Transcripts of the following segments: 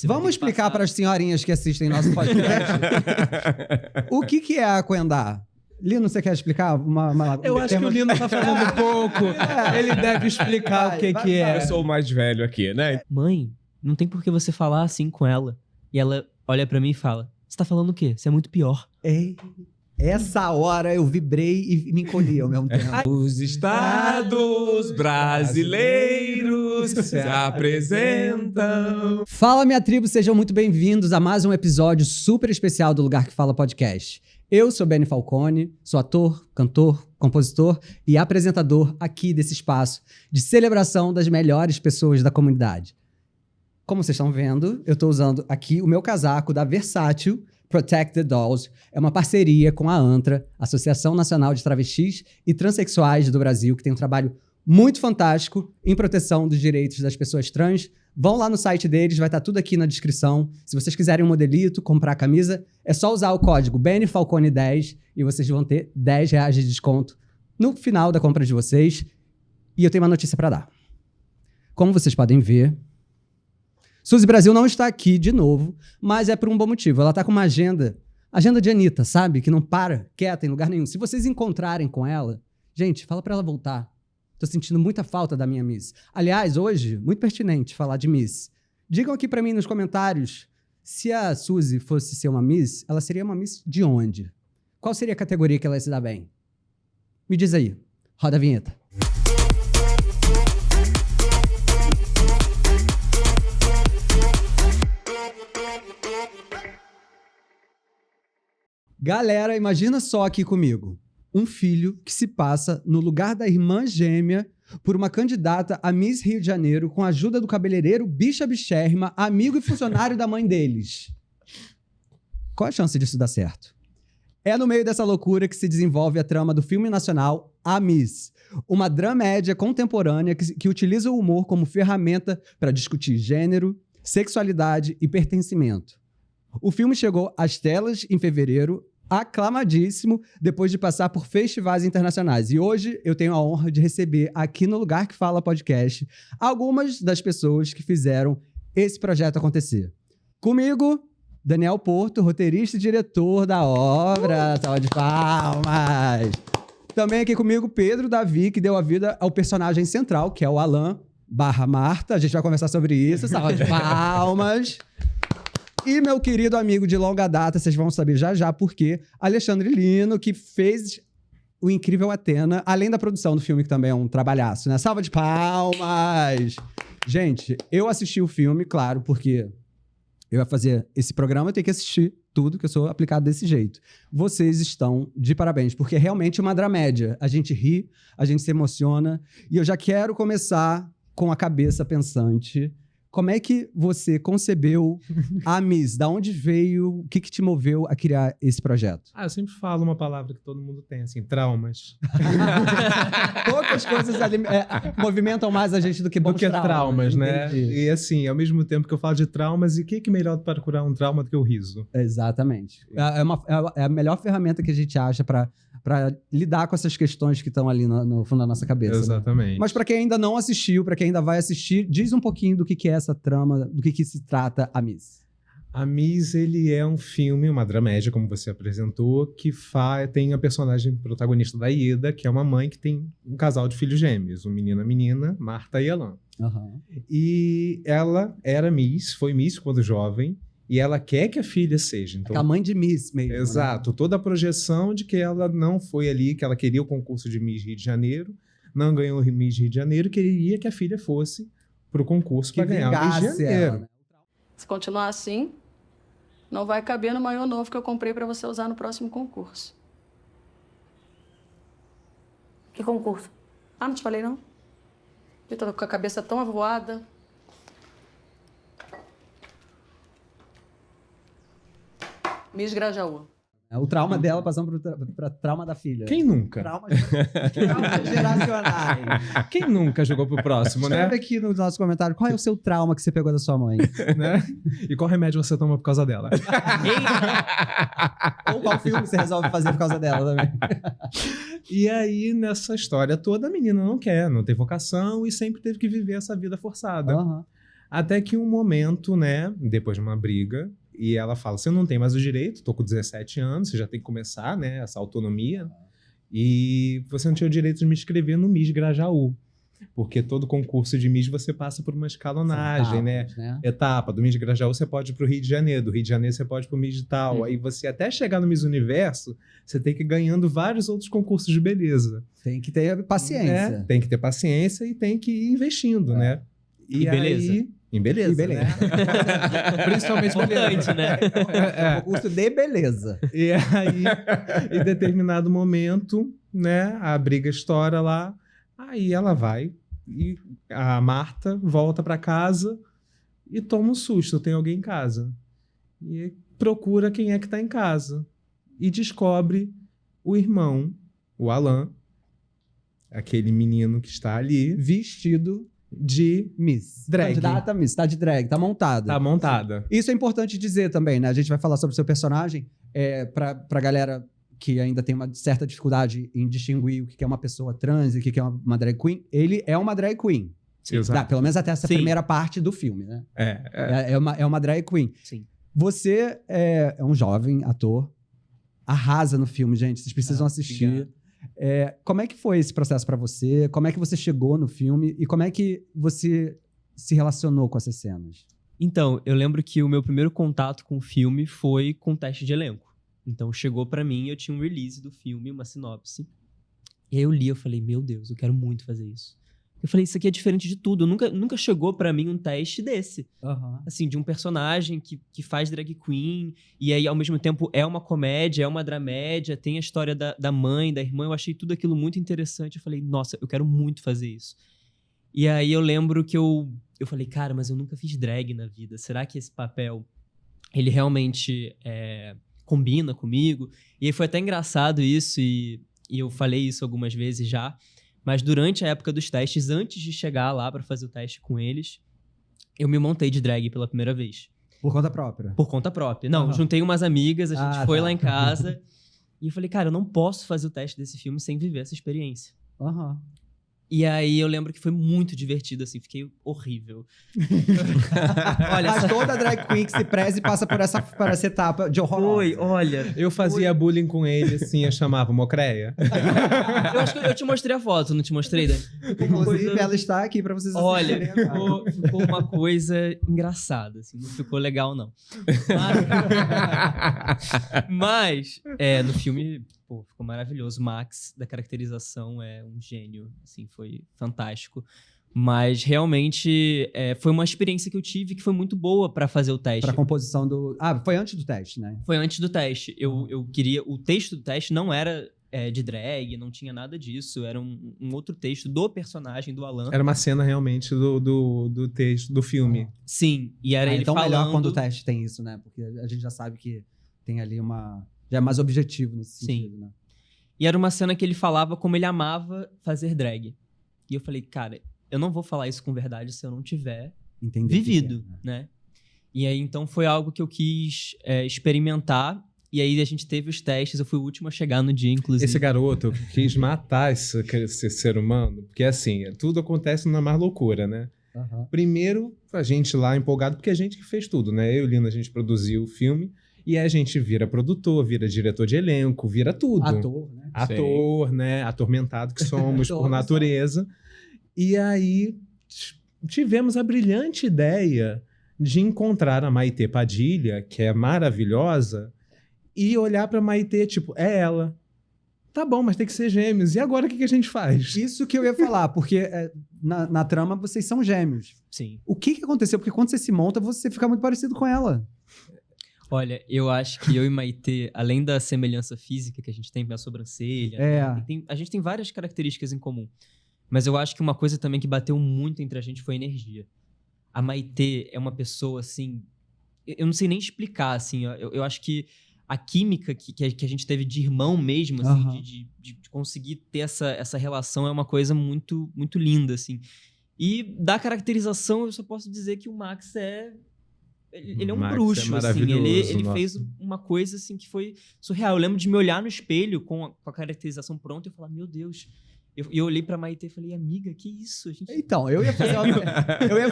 Vamos explicar para as senhorinhas que assistem nosso podcast o que é a Aquendá. Lino, você quer explicar? Eu acho que o Lino tá falando pouco. Ele deve explicar o que é. Eu sou o mais velho aqui, né? Mãe, não tem por que você falar assim com ela. E ela olha pra mim e fala, você tá falando o quê? Você é muito pior. Ei, essa hora eu vibrei e me encolhi ao mesmo tempo. Os estados brasileiros se apresentam. Fala, minha tribo, sejam muito bem-vindos a mais um episódio super especial do Lugar que Fala Podcast. Eu sou Benny Falcone, sou ator, cantor, compositor e apresentador aqui desse espaço de celebração das melhores pessoas da comunidade. Como vocês estão vendo, eu estou usando aqui o meu casaco da Versátil Protect the Dolls. É uma parceria com a ANTRA, Associação Nacional de Travestis e Transsexuais do Brasil, que tem um trabalho muito fantástico em proteção dos direitos das pessoas trans. Vão lá no site deles, vai estar tudo aqui na descrição. Se vocês quiserem um modelito, comprar a camisa, é só usar o código BennyFalcone10 e vocês vão ter R$10 de desconto no final da compra de vocês. E eu tenho uma notícia para dar. Como vocês podem ver, Suzy Brasil não está aqui de novo, mas é por um bom motivo. Ela está com uma agenda de Anitta, sabe? Que não para quieta em lugar nenhum. Se vocês encontrarem com ela, gente, fala para ela voltar. Tô sentindo muita falta da minha Miss. Aliás, hoje, muito pertinente falar de Miss. Digam aqui pra mim nos comentários, se a Suzy fosse ser uma Miss, ela seria uma Miss de onde? Qual seria a categoria que ela ia se dar bem? Me diz aí. Roda a vinheta. Galera, imagina só aqui comigo. Um filho que se passa no lugar da irmã gêmea por uma candidata a Miss Rio de Janeiro com a ajuda do cabeleireiro bicha bichérrima, amigo e funcionário da mãe deles. Qual a chance disso dar certo? É no meio dessa loucura que se desenvolve a trama do filme nacional A Miss, uma dramédia contemporânea que utiliza o humor como ferramenta para discutir gênero, sexualidade e pertencimento. O filme chegou às telas em fevereiro, aclamadíssimo, depois de passar por festivais internacionais. E hoje eu tenho a honra de receber aqui no Lugar que Fala Podcast algumas das pessoas que fizeram esse projeto acontecer. Comigo, Daniel Porto, roteirista e diretor da obra. Salva de palmas! Também aqui comigo, Pedro Davi, que deu a vida ao personagem central, que é o Alan/Marta. A gente vai conversar sobre isso. Salva de palmas! E meu querido amigo de longa data, vocês vão saber já por quê, Alexandre Lino, que fez o incrível Athena, além da produção do filme, que também é um trabalhaço, né? Salva de palmas! Gente, eu assisti o filme, claro, porque eu ia fazer esse programa, eu tenho que assistir tudo, que eu sou aplicado desse jeito. Vocês estão de parabéns, porque é realmente uma dramédia. A gente ri, a gente se emociona, e eu já quero começar com a cabeça pensante. Como é que você concebeu a Miss? Da onde veio? O que te moveu a criar esse projeto? Eu sempre falo uma palavra que todo mundo tem, assim, traumas. Poucas coisas movimentam mais a gente do que bons traumas, né? Entendi. E assim, ao mesmo tempo que eu falo de traumas, e o que é melhor para curar um trauma do que o riso? Exatamente. É a melhor ferramenta que a gente acha para lidar com essas questões que estão ali no fundo da nossa cabeça. Exatamente. Né? Mas para quem ainda não assistiu, para quem ainda vai assistir, diz um pouquinho do que é essa trama, do que se trata a Miss. A Miss, ele é um filme, uma dramédia, como você apresentou, que tem a personagem protagonista da Ieda, que é uma mãe que tem um casal de filhos gêmeos, um menino e uma menina, Marta e Alan. Uhum. E ela era Miss, foi Miss quando jovem, e ela quer que a filha seja. Então, a mãe de Miss mesmo. Exato. Né? Toda a projeção de que ela não foi ali, que ela queria o concurso de Miss Rio de Janeiro, não ganhou o Miss Rio de Janeiro, queria que a filha fosse para o concurso para ganhar o Miss Rio de Janeiro. Ela, né? Se continuar assim, não vai caber no maiô novo que eu comprei para você usar no próximo concurso. Que concurso? Não te falei, não? Eu tô com a cabeça tão avoada. Miss Grajaú. O trauma dela passando para trauma da filha. Quem nunca? Traumas geracionais. Quem nunca jogou pro próximo, né? Escreve aqui no nosso comentário qual é o seu trauma que você pegou da sua mãe. Né? E qual remédio você toma por causa dela? Ou qual filme você resolve fazer por causa dela também. E aí, nessa história toda, a menina não tem vocação e sempre teve que viver essa vida forçada. Uhum. Até que um momento, né, depois de uma briga, e ela fala, você não tem mais o direito, tô com 17 anos, você já tem que começar, né, essa autonomia, e você não tinha o direito de me inscrever no Miss Grajaú. Porque todo concurso de Miss você passa por uma escalonagem, né? Etapa. Do Miss Grajaú você pode ir pro Rio de Janeiro. Do Rio de Janeiro você pode ir pro Miss de tal. Aí você até chegar no Miss Universo, você tem que ir ganhando vários outros concursos de beleza. Tem que ter paciência. Tem que ter paciência e tem que ir investindo, né? E beleza. Aí, em beleza. E beleza. Né? Principalmente Importante, né? Concurso de beleza. E aí, em determinado momento, né, a briga estoura lá. Aí ela vai e a Marta volta para casa e toma um susto, tem alguém em casa. E procura quem é que tá em casa. E descobre o irmão, o Alan, aquele menino que está ali, Vestido de Miss. Drag. Candidata Miss. Tá de drag, tá montada. Tá montada. Isso é importante dizer também, né? A gente vai falar sobre o seu personagem pra galera que ainda tem uma certa dificuldade em distinguir o que é uma pessoa trans e o que é uma drag queen. Ele é uma drag queen. Exato. Pelo menos até essa Sim. primeira parte do filme, né? É. É uma drag queen. Sim. Você é um jovem ator, arrasa no filme, gente. Vocês precisam assistir. obrigado. Como é que foi esse processo pra você? Como é que você chegou no filme? E como é que você se relacionou com essas cenas? Então, eu lembro que o meu primeiro contato com o filme foi com teste de elenco. Então, chegou pra mim, eu tinha um release do filme, uma sinopse. E aí eu li, eu falei, meu Deus, eu quero muito fazer isso. Eu falei, isso aqui é diferente de tudo. Nunca chegou pra mim um teste desse. Assim, de um personagem que faz drag queen, e aí, ao mesmo tempo, é uma comédia, é uma dramédia, tem a história da mãe, da irmã. Eu achei tudo aquilo muito interessante. Eu falei, nossa, eu quero muito fazer isso. E aí eu lembro que eu falei, cara, mas eu nunca fiz drag na vida. Será que esse papel, ele realmente combina comigo? E aí foi até engraçado isso, e eu falei isso algumas vezes já. Mas durante a época dos testes, antes de chegar lá pra fazer o teste com eles, eu me montei de drag pela primeira vez. Por conta própria? Por conta própria. Não, juntei umas amigas, a gente foi lá em casa. E eu falei, cara, eu não posso fazer o teste desse filme sem viver essa experiência. E aí eu lembro que foi muito divertido, assim, fiquei horrível. Olha, mas toda drag queen que se preze passa por essa etapa de horror. Olha. Eu fazia bullying com ele, assim, eu chamava Mocreia. Eu acho que eu te mostrei a foto, não te mostrei, né? Inclusive, ela está aqui pra vocês assistirem. Olha, ficou uma coisa engraçada, assim, não ficou legal, não. Mas no filme, pô, ficou maravilhoso. Max, da caracterização, é um gênio, assim, foi fantástico. Mas, realmente, foi uma experiência que eu tive que foi muito boa pra fazer o teste. Pra composição do... foi antes do teste, né? Foi antes do teste. Eu queria... O texto do teste não era de drag, não tinha nada disso. Era um outro texto do personagem, do Alan. Era uma cena, realmente, do texto, do filme. Sim, e era ele então falando... melhor quando o teste tem isso, né? Porque a gente já sabe que tem ali uma... Já é mais objetivo nesse sentido, né? E era uma cena que ele falava como ele amava fazer drag. E eu falei, cara, eu não vou falar isso com verdade se eu não tiver vivido, né? E aí, então, foi algo que eu quis experimentar. E aí, a gente teve os testes. Eu fui o último a chegar no dia, inclusive. Esse garoto quis matar esse ser humano. Porque, assim, tudo acontece na mais loucura, né? Primeiro, a gente lá empolgado, porque a gente que fez tudo, né? Eu e o Lino, a gente produziu o filme. E aí a gente vira produtor, vira diretor de elenco, vira tudo. Ator, né? Ator, né? Atormentado que somos por natureza. E aí tivemos a brilhante ideia de encontrar a Maitê Padilha, que é maravilhosa, e olhar pra Maitê, tipo, é ela. Tá bom, mas tem que ser gêmeos. E agora o que a gente faz? Isso que eu ia falar, porque na trama vocês são gêmeos. Sim. O que aconteceu? Porque quando você se monta, você fica muito parecido com ela. Olha, eu acho que eu e Maitê, além da semelhança física que a gente tem na sobrancelha, a gente tem várias características em comum. Mas eu acho que uma coisa também que bateu muito entre a gente foi a energia. A Maitê é uma pessoa, assim... Eu não sei nem explicar, assim. Eu acho que a química que a gente teve de irmão mesmo, assim, de conseguir ter essa relação é uma coisa muito, muito linda, assim. E da caracterização, eu só posso dizer que o Max ele é um bruxo, assim. Ele fez uma coisa, assim, que foi surreal. Eu lembro de me olhar no espelho com a caracterização pronta e falar, meu Deus, Eu olhei pra Maitê e falei, amiga, que isso? A gente... Então, eu ia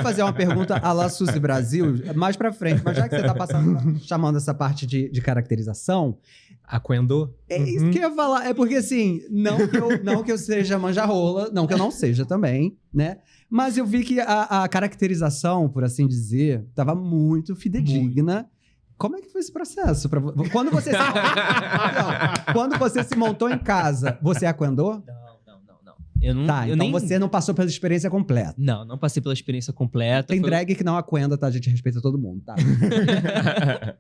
fazer uma pergunta à la Suzy Brasil mais pra frente, mas já que você tá chamando essa parte de caracterização, Aquendo? é isso que eu ia falar. É porque, assim, não que eu seja manjarrola, não que eu não seja também, né? Mas eu vi que a caracterização, por assim dizer, tava muito fidedigna. Como é que foi esse processo? Quando você se montou em casa, você aquendou? Não. Eu não, Tá, eu então nem... você não passou pela experiência completa. Não passei pela experiência completa. Tem Foi- drag que não aquenda, tá? A gente respeita todo mundo, tá?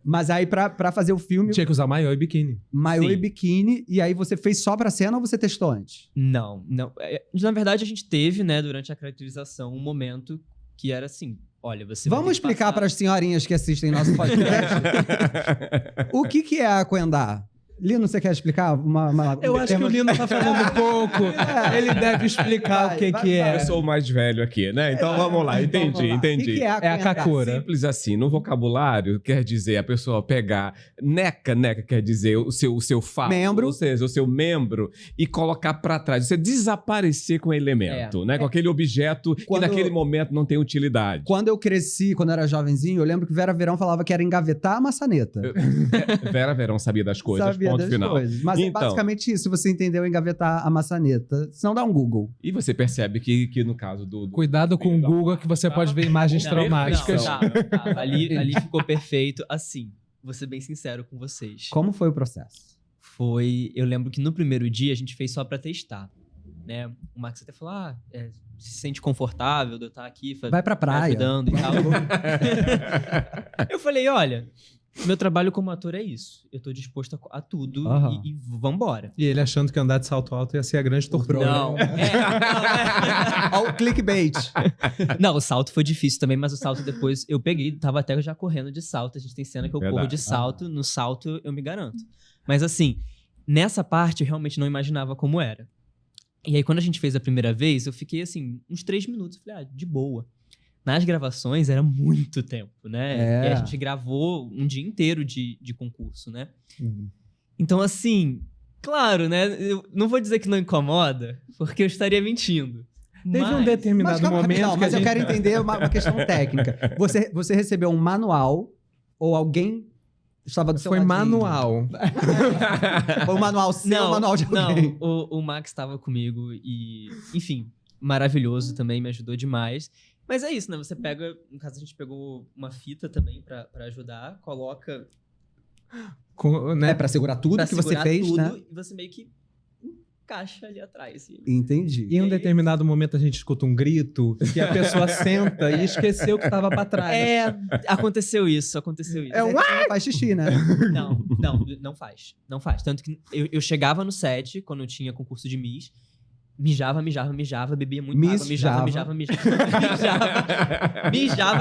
Mas aí, pra fazer o filme, Tinha que usar maiô e biquíni. maiô Sim. e biquíni, e aí você fez só pra cena ou você testou antes? Não. Na verdade, a gente teve, né, durante a caracterização, um momento que era assim, olha, você vai Vamos ter que explicar passar- para as senhorinhas que assistem nosso podcast o que é aquendar? Lino, você quer explicar? Eu acho que o Lino tá falando pouco. Ele deve explicar Vai, o que vai, que é. Eu sou o mais velho aqui, né? Então vamos lá, Então, entendi, vamos lá. entendi. O que é É a aquendar? Kakura. Simples assim, no vocabulário quer dizer a pessoa pegar neca quer dizer o seu fato, Membro. ou seja, o seu membro e colocar pra trás, você desaparecer com o elemento, né? Com aquele objeto que Quando- naquele momento não tem utilidade. Quando eu cresci, quando eu era jovenzinho, eu lembro que Vera Verão falava que era engavetar a maçaneta. Vera Verão sabia das coisas, Sabia ponto das final. coisas. Mas é Então. basicamente isso, você entendeu engavetar a maçaneta. Se não, dá um Google. E você percebe que no caso do Cuidado com o Google que você pode ver imagens traumáticas. Tá. Ali ficou perfeito. Assim, vou ser bem sincero com vocês. Como foi o processo? Eu lembro que no primeiro dia a gente fez só pra testar, né? O Max até falou, se sente confortável de eu estar aqui Vai pra praia. ajudando e tal. Eu falei, olha, meu trabalho como ator é isso. Eu tô disposto a tudo Aham. e vambora. E ele achando que andar de salto alto ia ser a grande tortura. Não. Olha o clickbait. Não, o salto foi difícil também, mas o salto depois eu peguei, tava até já correndo de salto. A gente tem cena que eu corro Verdade. de salto, no salto eu me garanto. Mas assim, nessa parte eu realmente não imaginava como era. E aí quando a gente fez a primeira vez, eu fiquei assim, uns 3 minutos. Falei, de boa. Nas gravações era muito tempo, né? É. E a gente gravou um dia inteiro de concurso, né? Uhum. Então assim, claro, né? Eu não vou dizer que não incomoda, porque eu estaria mentindo. Teve um Mas- determinado calma, momento não, que a mas eu gente... quero entender uma questão técnica. Você recebeu um manual ou alguém estava do seu Foi ladinho? manual. Foi um manual seu ou um manual de alguém? Não, o Max estava comigo e, enfim, maravilhoso também, me ajudou demais. Mas é isso, né? Você pega, no caso a gente pegou uma fita também pra ajudar, coloca Né? É pra segurar tudo pra que você segurar fez, tudo, né? e você meio que encaixa ali atrás. Entendi. E em um determinado momento a gente escuta um grito que a pessoa senta e esqueceu que estava pra trás. Aconteceu isso. É não faz xixi, né? Não faz. Não faz. Tanto que eu chegava no set, quando eu tinha concurso de Miss, mijava, bebia muito água,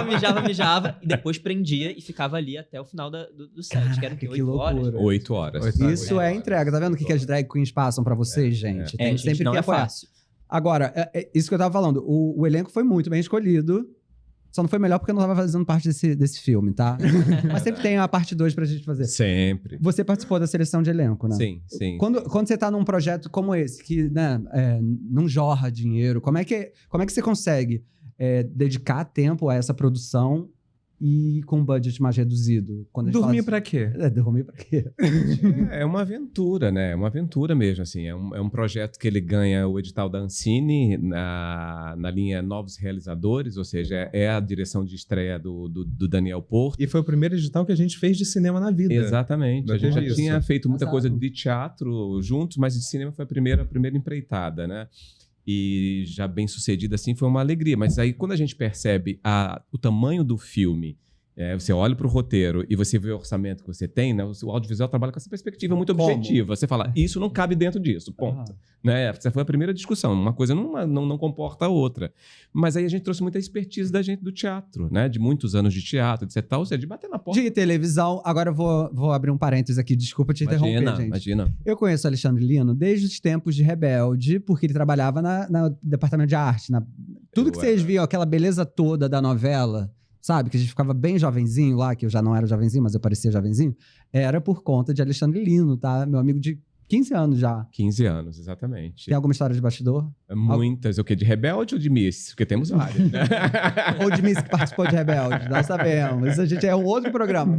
mijava, e depois prendia e ficava ali até o final do set, que era o quê? Caraca, que 8 horas. loucura. 8 horas. Isso é entrega. Tá vendo o que as drag queens passam pra vocês, gente? Tem Gente, sempre não que é apoiar. fácil. Agora, isso que eu tava falando. O elenco foi muito bem escolhido. Só não foi melhor porque eu não tava fazendo parte desse filme, tá? Mas sempre tem a parte 2 pra gente fazer. Sempre. Você participou da seleção de elenco, né? Sim. Quando você tá num projeto como esse, que né, não jorra dinheiro, como é que você consegue dedicar tempo a essa produção e com um budget mais reduzido? Quando a gente Dormir fala pra quê? dormir pra quê? É uma aventura, né? É uma aventura mesmo, assim. É um projeto que ele ganha o edital da Ancine na linha Novos Realizadores, ou seja, é a direção de estreia do Daniel Porto. E foi o primeiro edital que a gente fez de cinema na vida. Exatamente. A gente já Isso. tinha feito muita Exato. coisa de teatro juntos, mas de cinema foi a primeira empreitada, né? E já bem sucedida assim, foi uma alegria. Mas aí quando a gente percebe o tamanho do filme, você olha para o roteiro e você vê o orçamento que você tem, né? O audiovisual trabalha com essa perspectiva muito Como? objetiva. Você fala, isso não cabe dentro disso, ponto. Né? Essa foi a primeira discussão. Uma coisa não comporta a outra. Mas aí a gente trouxe muita expertise da gente do teatro, né? De muitos anos de teatro, etc. Ou seja, de bater na porta. De televisão, agora eu vou abrir um parênteses aqui, desculpa te interromper, gente. Imagina. Eu conheço o Alexandre Lino desde os tempos de Rebelde, porque ele trabalhava no departamento de arte. Tudo que vocês viam, aquela beleza toda da novela, sabe? Que a gente ficava bem jovenzinho lá, que eu já não era jovenzinho, mas eu parecia jovenzinho, era por conta de Alexandre Lino, tá? Meu amigo de 15 anos já. 15 anos, exatamente. Tem alguma história de bastidor? Muitas. O quê? De Rebelde ou de Miss? Porque temos várias, né? Ou de Miss que participou de Rebelde? Nós sabemos. Isso a gente é um outro programa.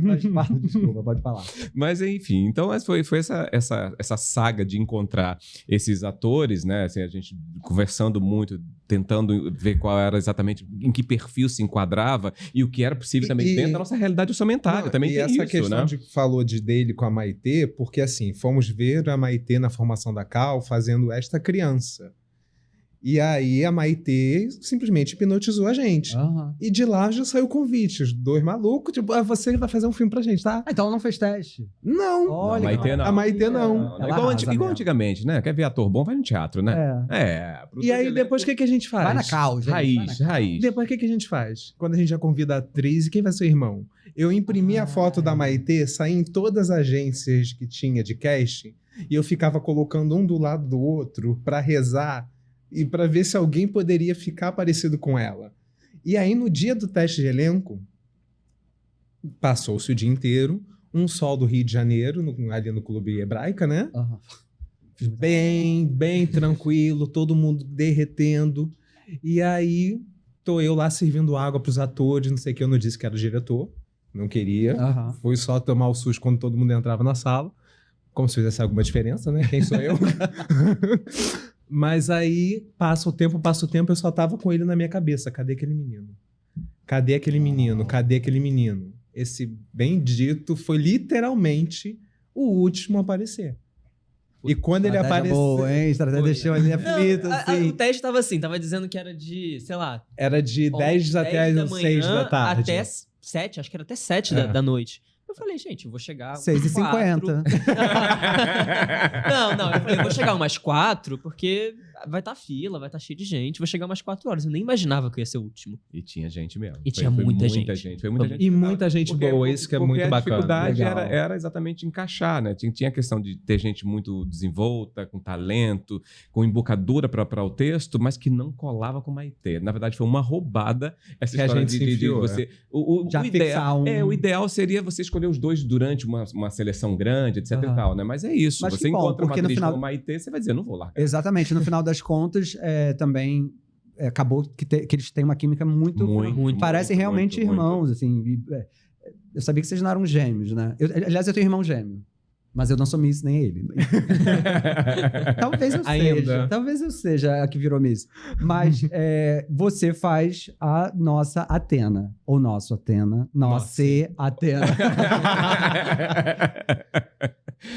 Desculpa, pode falar. Mas, enfim. Então, foi essa saga de encontrar esses atores, né? Assim, a gente conversando muito, tentando ver qual era exatamente, em que perfil se enquadrava e o que era possível também dentro da nossa realidade orçamentária. Também e tem essa isso, questão né? falou dele com a Maitê, porque assim, fomos ver a Maitê na formação da Cal fazendo Esta Criança. E aí a Maitê simplesmente hipnotizou a gente. Uhum. E de lá já saiu o convite. Os dois malucos, tipo, você vai fazer um filme pra gente, tá? Ah, então ela não fez teste. Não. Olha, a Maitê não. A Maitê não. Ela Igual, arrasa igual mesmo. antigamente, né? Quer ver ator bom, vai no teatro, né? E aí depois o que a gente faz? Vai na Cal, gente. Raiz. Depois o que a gente faz? Quando a gente já convida a atriz, e quem vai ser o irmão? Eu imprimi a foto da Maitê, saí em todas as agências que tinha de casting, e eu ficava colocando um do lado do outro pra rezar e pra ver se alguém poderia ficar parecido com ela. E aí, no dia do teste de elenco, passou-se o dia inteiro, um sol do Rio de Janeiro, ali no Clube Hebraica, né? Uhum. Bem tranquilo, todo mundo derretendo. E aí, tô eu lá servindo água pros atores, não sei o que, eu não disse que era o diretor, não queria. Uhum. Fui só tomar o susto quando todo mundo entrava na sala, como se fizesse alguma diferença, né? Quem sou eu? Mas aí, passa o tempo, eu só tava com ele na minha cabeça. Cadê aquele menino? Cadê aquele menino? Cadê aquele menino? Esse bendito foi literalmente o último a aparecer. E quando ele Estratégia apareceu... boa, hein? Estratégia deixou ele aflito, assim. O teste tava assim, tava dizendo que era de, sei lá... Era de 10 até da as manhã 6 da tarde. Até 7, acho que era até 7 da noite. Eu falei, gente, eu vou chegar... 6h50. Não, eu falei, eu vou chegar umas 4, porque vai estar fila, vai estar cheio de gente, vou chegar umas 4 horas. Eu nem imaginava que eu ia ser o último. E tinha gente mesmo. E tinha muita gente. Foi muita gente. E muita gente boa, isso que é muito bacana. A dificuldade Legal. era exatamente encaixar, né? Tinha a questão de ter gente muito desenvolta, com talento, com embocadura para o texto, mas que não colava com Maitê. Na verdade, foi uma roubada essa Que a história gente se de enfiou, você... Já o fixar ideal, um- o ideal seria você escolher os dois durante uma seleção grande, etc e Aham. tal, né? Mas é isso. Mas você que bom, encontra uma porque no atriz final- como Maitê, você vai dizer, não vou largar. Exatamente. No final das contas, também acabou que eles têm uma química muito... Parecem realmente irmãos, assim. Eu sabia que vocês não eram gêmeos, né? Aliás, eu tenho irmão gêmeo. Mas eu não sou Miss, nem ele. Talvez eu Ainda. seja. Talvez eu seja a que virou Miss. Mas você faz a nossa Atena. Ou nosso Atena. Nossa Atena.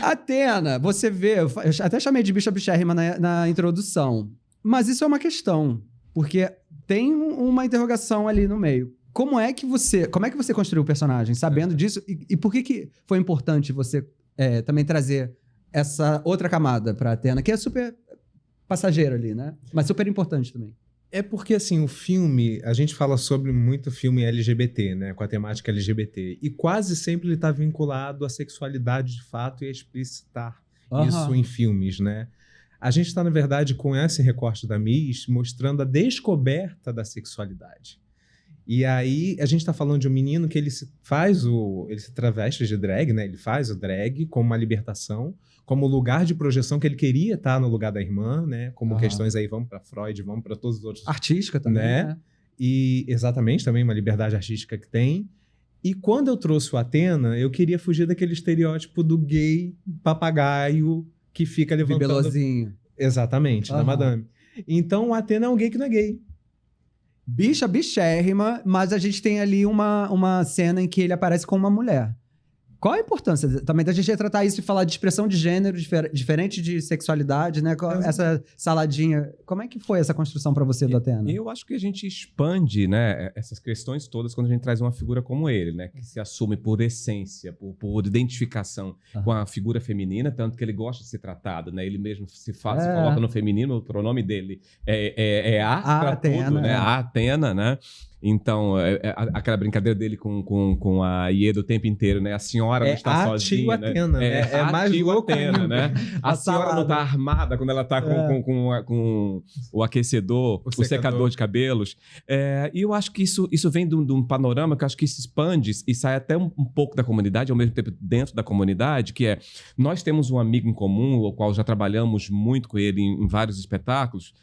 Atena, você vê... Eu até chamei de bicha bichérrima na introdução. Mas isso é uma questão. Porque tem uma interrogação ali no meio. Como é que você construiu o personagem, sabendo disso? E por que foi importante você também trazer essa outra camada pra Atena, que é super passageira ali, né? Mas super importante também. É porque, assim, o filme... A gente fala sobre muito filme LGBT, né? Com a temática LGBT. E quase sempre ele tá vinculado à sexualidade de fato e a explicitar isso em filmes, né? A gente tá, na verdade, com esse recorte da Miss, mostrando a descoberta da sexualidade. E aí, a gente tá falando de um menino que ele se traveste de drag, né? Ele faz o drag como uma libertação, como lugar de projeção que ele queria estar no lugar da irmã, né? Como questões aí, vamos pra Freud, vamos pra todos os outros. Artística também, né? E, exatamente, também uma liberdade artística que tem. E quando eu trouxe o Atena, eu queria fugir daquele estereótipo do gay papagaio que fica levantando... Bibelozinho. Exatamente, da Madame. Então, o Atena é um gay que não é gay. Bicha bichérrima, mas a gente tem ali uma cena em que ele aparece com uma mulher. Qual a importância também da gente retratar isso e falar de expressão de gênero diferente de sexualidade, né? Essa saladinha. Como é que foi essa construção pra você do Atena? Eu acho que a gente expande, né, essas questões todas quando a gente traz uma figura como ele, né? Que se assume por essência, por identificação com a figura feminina, tanto que ele gosta de ser tratado, né? Ele mesmo se coloca no feminino, o pronome dele é a pra Atena, tudo, né? A Atena, né? Então, aquela brincadeira dele com a Ieda o tempo inteiro, né? A senhora não está a sozinha, tio né? Atena, né? É a mais tio louco Atena, ainda. né? A senhora não está armada quando ela está com o aquecedor, o secador de cabelos. E eu acho que isso vem de um panorama que eu acho que se expande e sai até um pouco da comunidade, ao mesmo tempo dentro da comunidade, que é, nós temos um amigo em comum, o qual já trabalhamos muito com ele em vários espetáculos.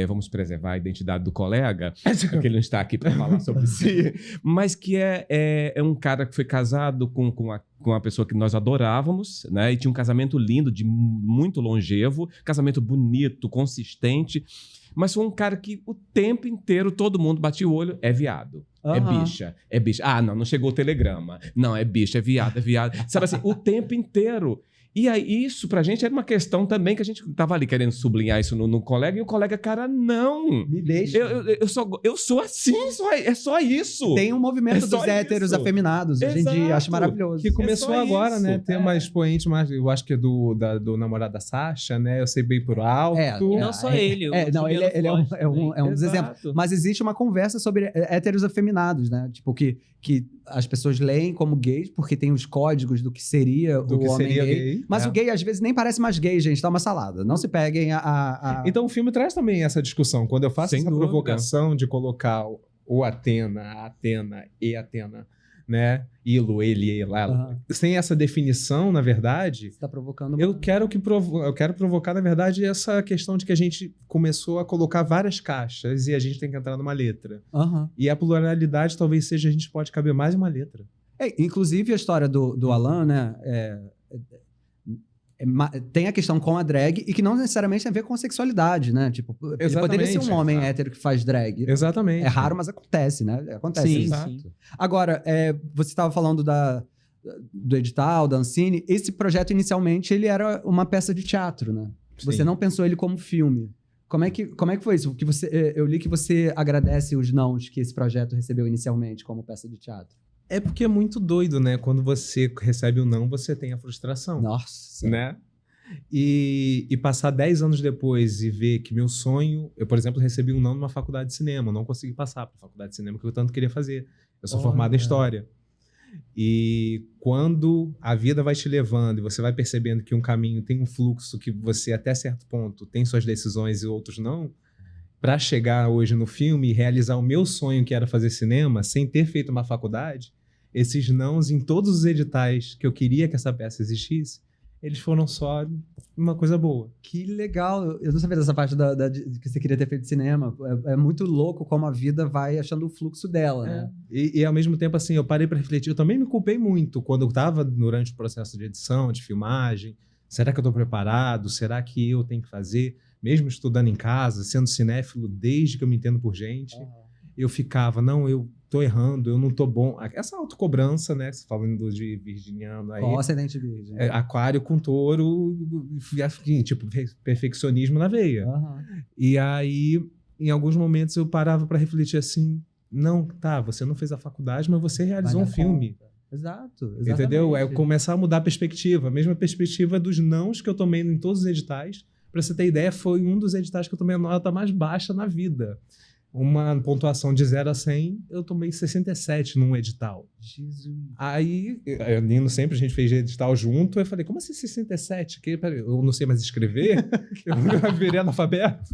Vamos preservar a identidade do colega, porque ele não está aqui para falar sobre si, mas que é um cara que foi casado com uma pessoa que nós adorávamos, né? E tinha um casamento lindo, muito longevo, casamento bonito, consistente, mas foi um cara que o tempo inteiro todo mundo batia o olho, é viado. É bicha, é bicha. Ah, não chegou o telegrama. Não, é bicha, é viado, é viado. Sabe assim, o tempo inteiro. E aí, isso pra gente era uma questão também que a gente tava ali querendo sublinhar isso no colega, e o colega, cara, não. Me deixa. Eu sou assim, é só isso. Tem um movimento dos héteros afeminados hoje em dia, acho maravilhoso. Que começou agora, isso. né? Tem uma expoente, mais, eu acho que é do namorado da Sasha, né? Eu sei bem por alto. E não só ele. Não, ele é um dos exemplos. Mas existe uma conversa sobre héteros afeminados, né? Tipo, que as pessoas leem como gays, porque tem os códigos do que seria o homem gay. Mas o gay, às vezes, nem parece mais gay, gente. Tá uma salada. Não se peguem Então, o filme traz também essa discussão. Quando eu faço Sem essa dúvida. provocação de colocar o Atena, a Atena e Atena, né? Ilo, ele, ela. Sem essa definição, na verdade... Você tá provocando... Eu quero provocar, na verdade, essa questão de que a gente começou a colocar várias caixas e a gente tem que entrar numa letra. E a pluralidade talvez seja a gente pode caber mais em uma letra. Inclusive, a história do Alan, né? Tem a questão com a drag e que não necessariamente tem a ver com a sexualidade, né? Tipo, ele poderia ser um homem hétero que faz drag. Exatamente. É raro, mas acontece, né? Acontece. Sim, Exato. sim. Agora, você estava falando do edital, da Ancine. Esse projeto, inicialmente, ele era uma peça de teatro, né? Sim. Você não pensou ele como filme. Como é que foi isso? Eu li que você agradece os nãos que esse projeto recebeu inicialmente como peça de teatro. É porque é muito doido, né? Quando você recebe o não, você tem a frustração. Nossa. Né? E passar 10 anos depois e ver que meu sonho... Eu, por exemplo, recebi um não numa faculdade de cinema. Eu não consegui passar para a faculdade de cinema que eu tanto queria fazer. Eu sou formado em História. E quando a vida vai te levando e você vai percebendo que um caminho tem um fluxo que você, até certo ponto, tem suas decisões e outros não, para chegar hoje no filme e realizar o meu sonho, que era fazer cinema, sem ter feito uma faculdade, esses nãos em todos os editais que eu queria que essa peça existisse, eles foram só uma coisa boa. Que legal. Eu não sabia dessa parte de que você queria ter feito cinema. É muito louco como a vida vai achando o fluxo dela, né? E ao mesmo tempo, assim, eu parei para refletir. Eu também me culpei muito quando eu estava durante o processo de edição, de filmagem. Será que eu estou preparado? Será que eu tenho que fazer? Mesmo estudando em casa, sendo cinéfilo desde que eu me entendo por gente, eu ficava, não, eu tô errando, eu não tô bom. Essa autocobrança, né? Falando de virginiano aí. Qual ascendente virgem? Aquário com touro, tipo, perfeccionismo na veia. E aí, em alguns momentos, eu parava para refletir assim, não, tá, você não fez a faculdade, mas você realizou um filme. Exato. Entendeu? Começar a mudar a perspectiva. A mesma perspectiva dos nãos que eu tomei em todos os editais. Para você ter ideia, foi um dos editais que eu tomei a nota mais baixa na vida. Uma pontuação de 0 a 100, eu tomei 67 num edital. Jesus. Aí, Nino sempre, a gente fez edital junto, eu falei, como assim 67? Eu não sei mais escrever? Eu virei analfabeto.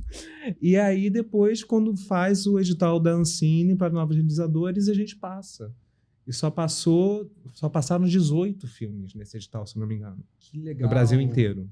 E aí, depois, quando faz o edital da Ancine para novos realizadores, a gente passa. E só passaram 18 filmes nesse edital, se não me engano. Que legal. No Brasil inteiro.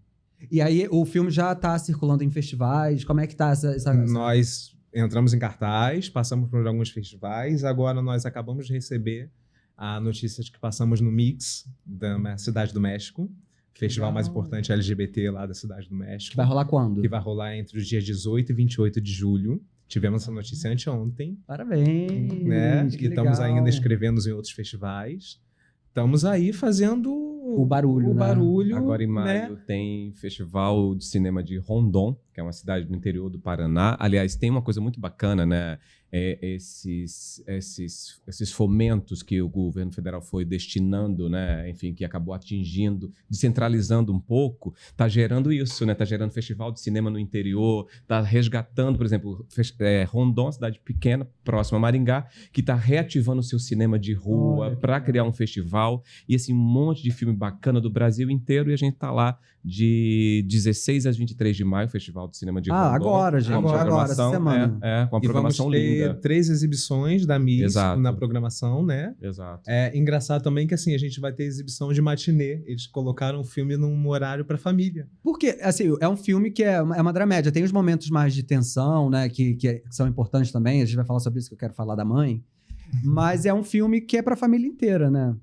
E aí, o filme já está circulando em festivais? Como é que está essa... Nós entramos em cartaz, passamos por alguns festivais, agora nós acabamos de receber a notícia de que passamos no Mix, da Cidade do México, festival mais importante LGBT lá da Cidade do México. Vai rolar quando? Que vai rolar entre os dias 18 e 28 de julho. Tivemos essa notícia anteontem. Parabéns! Né? Que e estamos legal. ainda escrevendo em outros festivais. Estamos aí fazendo o barulho, o né? barulho. Agora em maio né? tem Festival de Cinema de Rondon, que é uma cidade do interior do Paraná. Aliás, tem uma coisa muito bacana, né? Esses fomentos que o governo federal foi destinando, né? Enfim, que acabou atingindo, descentralizando um pouco, está gerando isso, né? Está gerando festival de cinema no interior, está resgatando, por exemplo, Rondon, cidade pequena, próxima a Maringá, que está reativando o seu cinema de rua para criar um festival. E assim, um monte de filme bacana do Brasil inteiro, e a gente está lá de 16 a 23 de maio, Festival de Cinema de Rondon. Agora, gente. Agora, essa semana. Com a programação linda. 3 exibições da MIS Exato. na programação, né? Exato. É engraçado também que assim, a gente vai ter exibição de matinê. Eles colocaram o filme num horário pra família. Porque, assim, é um filme que é uma dramédia. Tem os momentos mais de tensão, né? Que são importantes também. A gente vai falar sobre isso, que eu quero falar da mãe. Mas é um filme que é pra família inteira, né?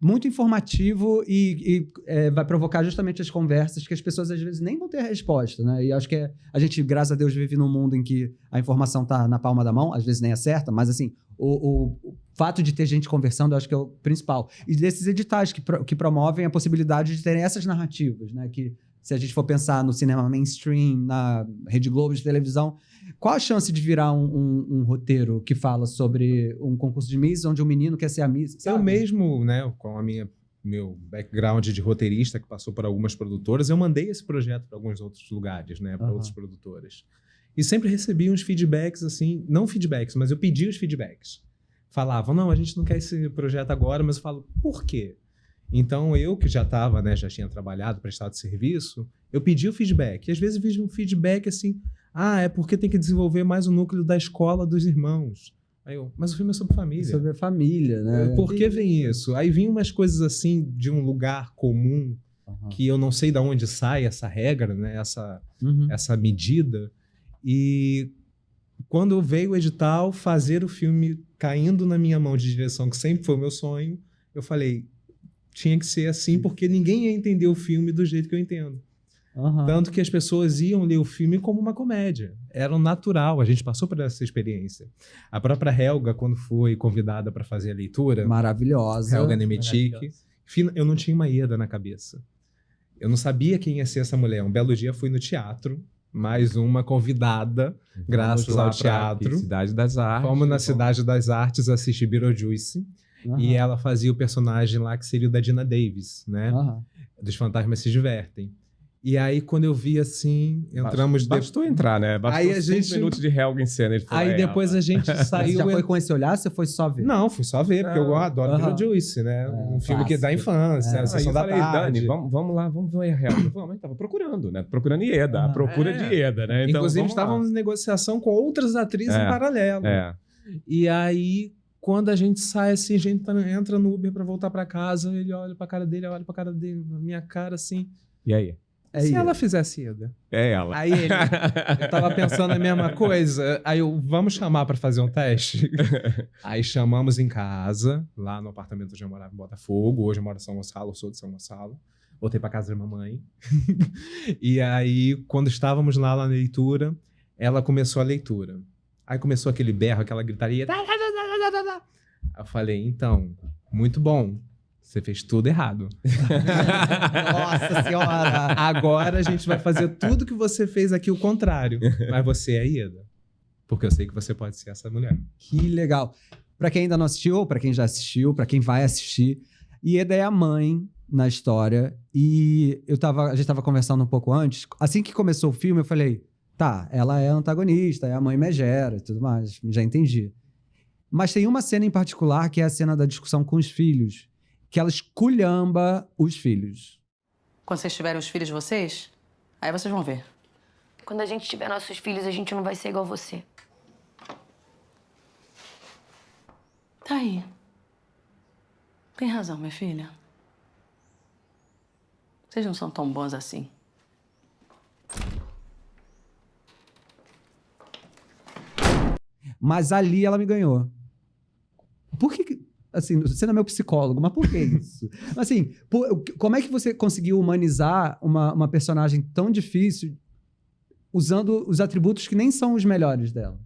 Muito informativo e vai provocar justamente as conversas que as pessoas às vezes nem vão ter a resposta, né? E acho que a gente, graças a Deus, vive num mundo em que a informação tá na palma da mão, às vezes nem é certa, mas assim, o fato de ter gente conversando, eu acho que é o principal. E desses editais que promovem a possibilidade de terem essas narrativas, né? Que se a gente for pensar no cinema mainstream, na Rede Globo de televisão, qual a chance de virar um roteiro que fala sobre um concurso de Miss, onde um menino quer ser a Miss? Sabe? Eu mesmo, né, com meu background de roteirista, que passou por algumas produtoras, eu mandei esse projeto para alguns outros lugares, né, para outras produtoras. E sempre recebi uns feedbacks, assim, não feedbacks, mas eu pedi os feedbacks. Falavam, não, a gente não quer esse projeto agora, mas eu falo, por quê? Então, eu que já estava, né, já tinha trabalhado, prestado serviço, eu pedi o feedback. E às vezes eu vi um feedback assim, é porque tem que desenvolver mais o núcleo da escola dos irmãos. Aí mas o filme é sobre família. Sobre a família, né? Por que vem isso? Aí vinham umas coisas assim, de um lugar comum, que eu não sei de onde sai essa regra, né, essa medida. E quando veio o edital, fazer o filme caindo na minha mão de direção, que sempre foi o meu sonho, eu falei, tinha que ser assim, porque ninguém ia entender o filme do jeito que eu entendo. Tanto que as pessoas iam ler o filme como uma comédia. Era natural, a gente passou por essa experiência. A própria Helga, quando foi convidada para fazer a leitura... Maravilhosa. Helga Nemetic. Eu não tinha uma Ieda na cabeça. Eu não sabia quem ia ser essa mulher. Um belo dia fui no teatro, mais uma convidada, graças ao teatro. Cidade das Artes. Fomos na Cidade das Artes assistir Beetlejuice. E ela fazia o personagem lá que seria o da Dina Davis, né? Dos Fantasmas Se Divertem. E aí, quando eu vi assim, entramos... Bastou entrar, né? Bastou aí 5 minutos de Helga em cena. Aí depois a gente saiu... Você já foi com esse olhar ou você foi só ver? Não, fui só ver, porque eu adoro Beetlejuice, né? Um filme que dá infância, a sessão da tarde. Dani, vamos lá, vamos ver a Helga. Vamos, tava procurando, né? Procurando Ieda, a procura de Ieda, né? Então, inclusive, estávamos em negociação com outras atrizes em paralelo. E aí... Quando a gente sai assim, a gente entra no Uber pra voltar pra casa, ele olha pra cara dele, eu olho pra cara dele, minha cara assim. E aí? Se ela fizesse Ieda? É ela. Aí eu tava pensando a mesma coisa. Aí vamos chamar pra fazer um teste? Aí chamamos em casa, lá no apartamento onde eu morava em Botafogo. Hoje eu moro em São Gonçalo, eu sou de São Gonçalo. Voltei pra casa da mamãe. E aí, quando estávamos lá na leitura, ela começou a leitura. Aí começou aquele berro, aquela gritaria. Eu falei, então, muito bom. Você fez tudo errado. Nossa senhora! Agora a gente vai fazer tudo que você fez aqui o contrário. Mas você é Ieda. Porque eu sei que você pode ser essa mulher. Que legal. Pra quem ainda não assistiu, ou pra quem já assistiu, pra quem vai assistir, Ieda é a mãe na história. E a gente tava conversando um pouco antes. Assim que começou o filme, eu falei... Tá, ela é a antagonista, é a mãe megera e tudo mais, já entendi. Mas tem uma cena em particular, que é a cena da discussão com os filhos, que ela esculhamba os filhos. Quando vocês tiverem os filhos de vocês, aí vocês vão ver. Quando a gente tiver nossos filhos, a gente não vai ser igual você. Tá aí. Tem razão, minha filha. Vocês não são tão bons assim. Mas ali ela me ganhou. Por que... Assim, você não é meu psicólogo, mas por que isso? Assim, como é que você conseguiu humanizar uma personagem tão difícil usando os atributos que nem são os melhores dela?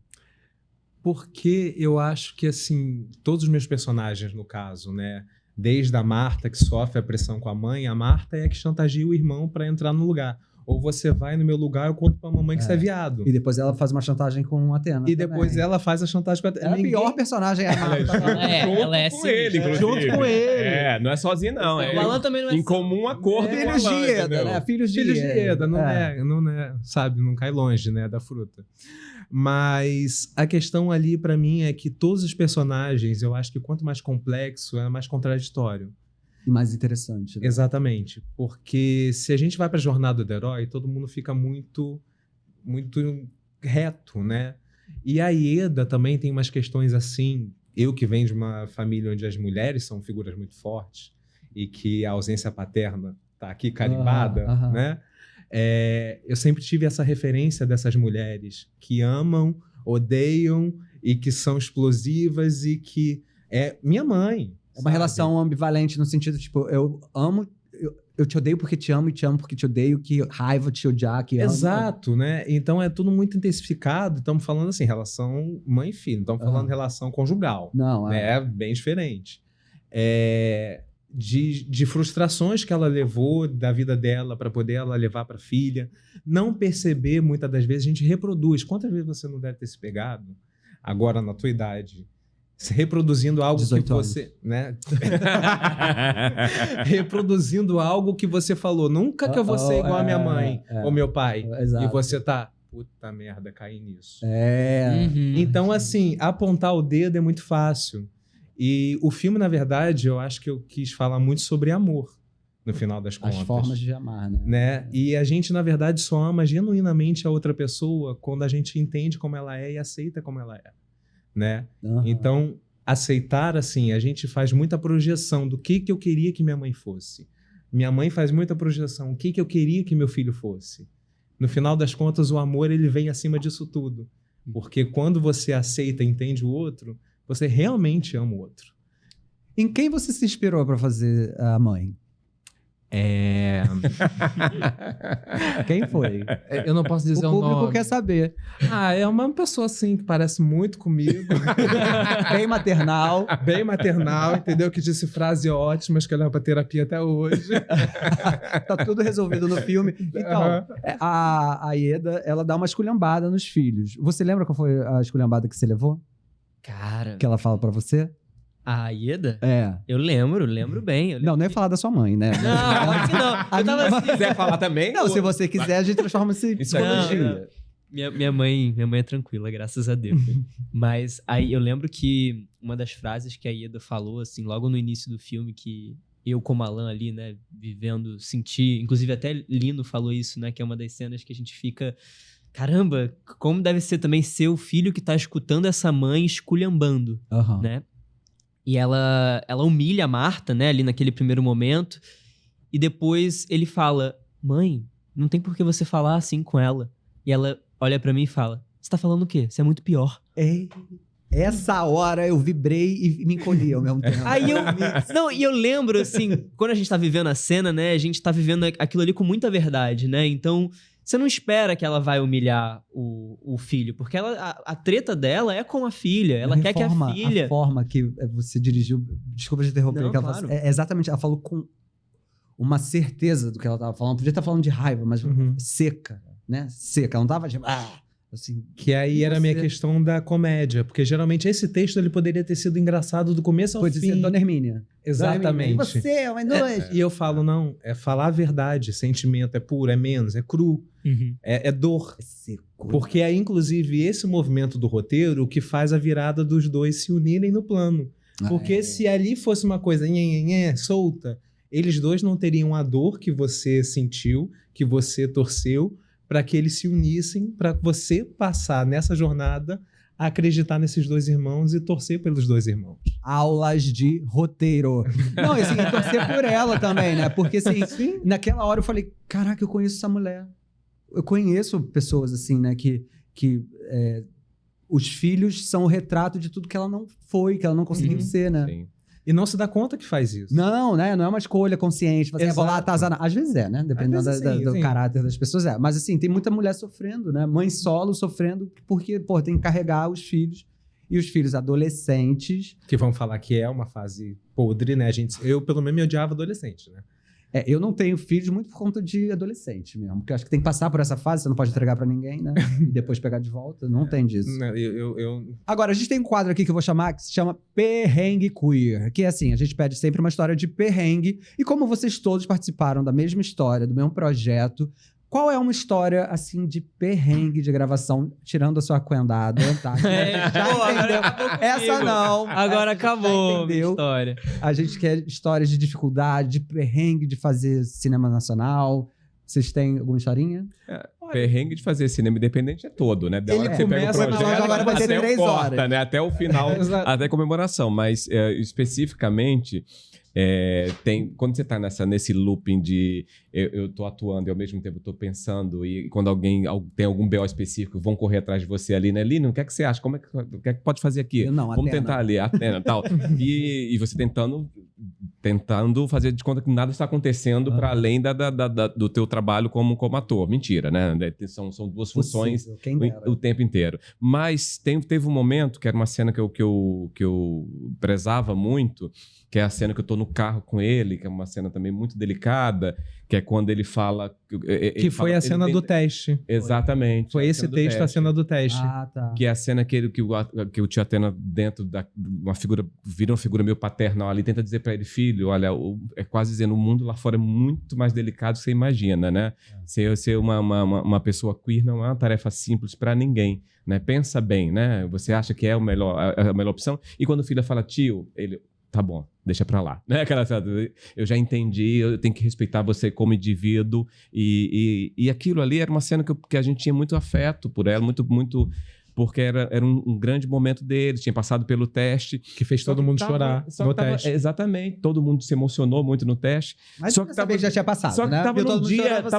Porque eu acho que, assim, todos os meus personagens, no caso, né? Desde a Marta, que sofre a pressão com a mãe, a Marta é a que chantageia o irmão para entrar no lugar. ou você vai no meu lugar, eu conto pra mamãe que você é viado. E depois ela faz uma chantagem com a Athena. E depois ela faz a chantagem com a É a pior personagem. Ela é com ele, sinistra. inclusive. Junto com ele. É, não é sozinho, não. É O Alan também não é em comum acordo com o Filhos de Alan, Ieda, entendeu? né? Filhos de Filhos de Ieda, não É. é, não é, sabe, não cai longe, né, da fruta. Mas a questão ali pra mim é que todos os personagens, eu acho que quanto mais complexo, é mais contraditório. E mais interessante. Né? Exatamente, porque se a gente vai pra jornada do herói, todo mundo fica muito reto, né? E a Ieda também tem umas questões assim, eu que venho de uma família onde as mulheres são figuras muito fortes e que a ausência paterna tá aqui carimbada, Aham. né? Eu sempre tive essa referência dessas mulheres que amam, odeiam e que são explosivas e que é minha mãe. É uma relação ambivalente no sentido, tipo, eu amo, eu te odeio porque te amo e te amo porque te odeio, que raiva te odiar, que amo. Exato, né? Então é tudo muito intensificado. Estamos falando assim, relação mãe e filho. Não estamos falando relação conjugal. Não, É bem diferente. De frustrações que ela levou da vida dela para poder ela levar para a filha. Não perceber, muitas das vezes, a gente reproduz. Quantas vezes você não deve ter se pegado, agora na tua idade, se reproduzindo algo que 18 você... né? Reproduzindo algo que você falou. Nunca que eu vou ser igual a minha mãe ou meu pai. Exato. E você tá... Puta merda, caí nisso. Uhum. Então, assim, apontar o dedo é muito fácil. E o filme, na verdade, eu acho que eu quis falar muito sobre amor, no final das contas. As formas de amar, né? Né? E a gente, na verdade, só ama genuinamente a outra pessoa quando a gente entende como ela é e aceita como ela é. Né? Aham. Então, aceitar, assim, a gente faz muita projeção do que eu queria que minha mãe fosse. Minha mãe faz muita projeção, o que eu queria que meu filho fosse. No final das contas, o amor, ele vem acima disso tudo. Porque quando você aceita e entende o outro, você realmente ama o outro. Em quem você se inspirou pra fazer a mãe? Quem foi? Eu não posso dizer O o público nome. quer saber. É uma pessoa, assim, que parece muito comigo. Bem maternal. Bem maternal, entendeu? Que disse frases ótimas, que eu levo pra terapia até hoje. Tá tudo resolvido no filme. Então, a Ieda, ela dá uma esculhambada nos filhos. Você lembra qual foi a esculhambada que você levou? Cara, Que ela fala pra você? a Ieda? É. Eu lembro bem. Eu Não ia falar da sua mãe, né? Não, claro que não. Eu tava assim. Se quiser falar também... Não, se você quiser, a gente transforma isso em Isso aí. psicologia. Minha mãe é tranquila, graças a Deus. Mas aí eu lembro que uma das frases que a Ieda falou, assim, logo no início do filme, que eu como Alan ali, né, vivendo, senti, inclusive até Lino falou isso, né, que é uma das cenas que a gente fica, caramba, como deve ser também ser o filho que tá escutando essa mãe esculhambando, Aham. né? E ela humilha a Marta, né, ali naquele primeiro momento, e depois ele fala, mãe, não tem por que você falar assim com ela. E ela olha pra mim e fala, você tá falando o quê? Você é muito pior. Ei, essa hora eu vibrei e me encolhi ao mesmo tempo. Aí eu... Não, e eu lembro, assim, quando a gente tá vivendo a cena, né, a gente tá vivendo aquilo ali com muita verdade, né? Então, você não espera que ela vai humilhar o filho, porque a treta dela é com a filha. Ela quer que a filha... A forma que você dirigiu... Desculpa te interromper. Não, que ela claro. fala, exatamente, ela falou com uma certeza do que ela tava falando. Podia estar falando de raiva, mas seca, né? Seca. Ela não tava tipo... assim, Que aí era a minha questão da comédia. Porque geralmente esse texto ele poderia ter sido engraçado do começo ao pode fim. ser Dona Hermínia. Exatamente. E você é uma noite. E eu falo, não, é falar a verdade. Sentimento é puro, é menos, é cru, é dor. É seco. Porque é inclusive esse movimento do roteiro que faz a virada dos dois se unirem no plano. Porque se ali fosse uma coisa solta, eles dois não teriam a dor que você sentiu, que você torceu, para que eles se unissem, para você passar nessa jornada a acreditar nesses dois irmãos e torcer pelos dois irmãos. Aulas de roteiro. Não, assim, e torcer por ela também, né? Porque, assim, naquela hora eu falei, caraca, eu conheço essa mulher. Eu conheço pessoas, assim, né? Que os filhos são o retrato de tudo que ela não foi, que ela não conseguiu ser, né? Sim. E não se dá conta que faz isso. Não, né? Não é uma escolha consciente. Você vou lá Exato. atazanar. Às vezes é, né? Dependendo Às vezes do sim. caráter das pessoas, é. Mas, assim, tem muita mulher sofrendo, né? Mãe solo sofrendo porque, pô, tem que carregar os filhos. E os filhos adolescentes. Que vamos falar que é uma fase podre, né? Eu, pelo menos, me odiava adolescente, né? Eu não tenho filhos muito por conta de adolescente mesmo. Porque eu acho que tem que passar por essa fase, você não pode entregar pra ninguém, né? E depois pegar de volta. Não tem disso. Agora, a gente tem um quadro aqui que eu vou chamar, que se chama Perrengue Queer. Que é assim, a gente pede sempre uma história de perrengue. E como vocês todos participaram da mesma história, do mesmo projeto, qual é uma história, assim, de perrengue de gravação, tirando a sua coendada, tá? Já entendeu? Essa não. Agora acabou a entendeu? história. A gente quer histórias de dificuldade, de perrengue de fazer cinema nacional. Vocês têm alguma historinha? Perrengue de fazer cinema independente é todo, né? Da hora que você pega o começa, projeto, mas agora vai ter até 3 o corta, horas. né? Até o final, até a comemoração. Mas, especificamente, quando você tá nesse looping de eu tô atuando e ao mesmo tempo eu tô pensando, e quando alguém tem algum BO específico, vão correr atrás de você ali, né? Lino, o que é que você acha? O que é que pode fazer aqui? Eu não, Vamos Atena. tentar ali, Atena e tal. E você tentando fazer de conta que nada está acontecendo para além do teu trabalho como ator. Mentira, né? São duas funções Quem dera. o tempo inteiro. Mas teve um momento, que era uma cena que eu prezava muito, que é a cena que eu tô no carro com ele, que é uma cena também muito delicada, que é quando ele fala... Que foi a cena do teste. Exatamente. Foi esse texto, a cena do teste. Ah, tá. Que é a cena que o tio Atena, dentro de uma figura, vira uma figura meio paternal ali, tenta dizer pra ele, filho, olha, é quase dizendo, o mundo lá fora é muito mais delicado do que você imagina, né? Ser uma pessoa queer não é uma tarefa simples pra ninguém, né? Pensa bem, né? Você acha que é a melhor opção? E quando o filho fala, tio, ele... Tá bom, deixa pra lá. Né? Eu já entendi, eu tenho que respeitar você como indivíduo. E aquilo ali era uma cena que a gente tinha muito afeto por ela, muito, porque era um grande momento dele, tinha passado pelo teste. Que fez todo mundo chorar no teste. Exatamente, todo mundo se emocionou muito no teste. Mas só você que sabia que já tinha passado, Só que né? tava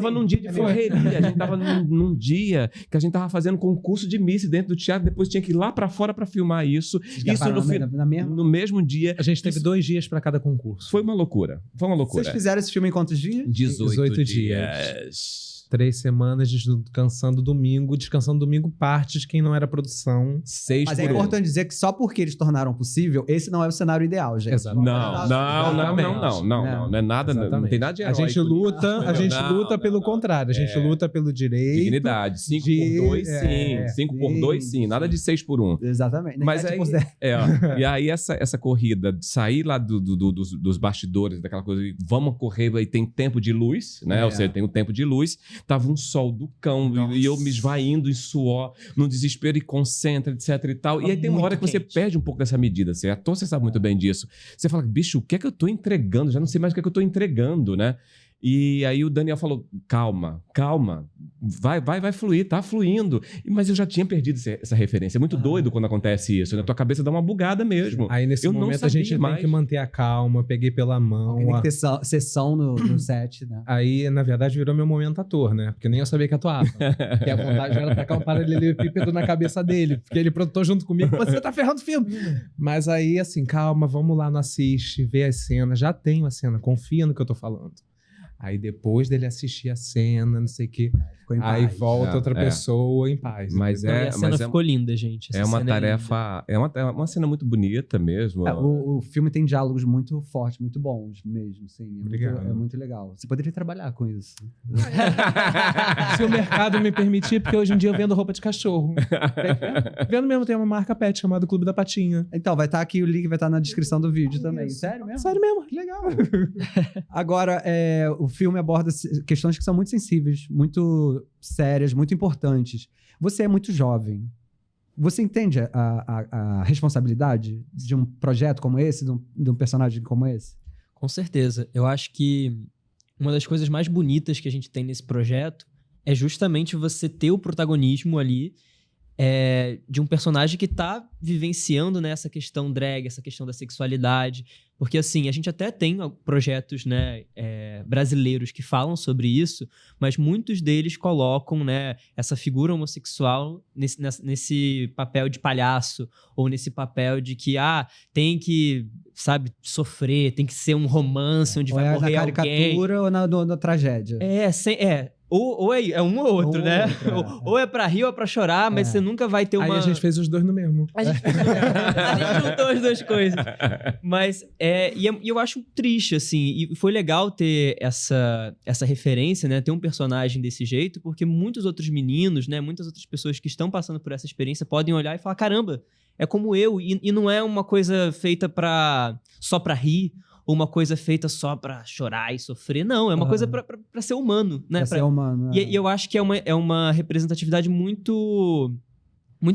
num dia de correria. A gente tava num dia que a gente tava fazendo concurso de Miss dentro do teatro, depois tinha que ir lá pra fora pra filmar isso. Isso no mesmo dia. A gente teve 2 dias pra cada concurso. Foi uma loucura. Vocês fizeram esse filme em quantos dias? 18 dias. 3 semanas descansando domingo. Descansando domingo, parte de quem não era produção. 6 Mas por é 1. importante dizer que só porque eles tornaram possível, esse não é o cenário ideal, gente. Exato. Não é nada, não tem nada de A heróico. gente luta pelo contrário. A gente luta pelo direito. Dignidade. 5 por 2, sim. 5 por 2, sim. Nada de 6 por 1. Exatamente. Mas aí, e aí essa corrida de sair lá dos bastidores, daquela coisa, vamos correr, aí tem tempo de luz, né? Ou seja, tem o tempo de luz. Tava um sol do cão e eu me esvaindo em suor, no desespero e concentra, etc e tal. E aí tem uma hora que você perde um pouco dessa medida. Você ator, você sabe muito bem disso. Você fala, bicho, o que é que eu tô entregando? Já não sei mais o que é que eu tô entregando, né? E aí o Daniel falou, calma, vai fluir, tá fluindo. Mas eu já tinha perdido essa referência. É muito doido quando acontece isso, né? Tua cabeça dá uma bugada mesmo. Aí nesse momento a gente tem que manter a calma, peguei pela mão. Tem que ter sessão no set, né? Aí, na verdade, virou meu momento ator, né? Porque nem eu sabia que atuava. Que a vontade era tacar um paralelepípedo na cabeça dele. Porque ele produtor junto comigo, você tá ferrando o filme. Mas aí, assim, calma, vamos lá no assiste, vê as cenas. Já tenho a cena, confia no que eu tô falando. Aí depois dele assistir a cena, não sei o quê, aí volta outra pessoa em paz. Mas a cena ficou linda, gente. É uma tarefa, é uma cena muito bonita mesmo. O filme tem diálogos muito fortes, muito bons mesmo, sim. Obrigado. É muito legal. Você poderia trabalhar com isso. Se o mercado me permitir, porque hoje em dia eu vendo roupa de cachorro. Vendo mesmo, tem uma marca pet chamada Clube da Patinha. Então, vai estar aqui, o link vai estar na descrição do vídeo também. Sério mesmo? Sério mesmo. Que legal. Agora, o filme aborda questões que são muito sensíveis, muito sérias, muito importantes. Você é muito jovem. Você entende a responsabilidade de um projeto como esse, de um personagem como esse? Com certeza. Eu acho que uma das coisas mais bonitas que a gente tem nesse projeto é justamente você ter o protagonismo ali de um personagem que tá vivenciando, né, essa questão drag, essa questão da sexualidade. Porque, assim, a gente até tem projetos, né, brasileiros que falam sobre isso, mas muitos deles colocam, né, essa figura homossexual nesse papel de palhaço, ou nesse papel de que, tem que, sabe, sofrer, tem que ser um romance onde vai morrer na alguém. caricatura ou na tragédia? Ou é um ou outro, Ou né? outro, Ou é pra rir ou é pra chorar, mas você nunca vai ter uma... Aí a gente fez os dois no mesmo. A gente juntou as duas coisas. Mas, e eu acho triste, assim, e foi legal ter essa referência, né? Ter um personagem desse jeito, porque muitos outros meninos, né? Muitas outras pessoas que estão passando por essa experiência podem olhar e falar, caramba, é como eu, e não é uma coisa feita só pra rir, ou uma coisa feita só pra chorar e sofrer. Não, é uma coisa pra ser humano, né? Pra ser humano. E eu acho que é uma representatividade muito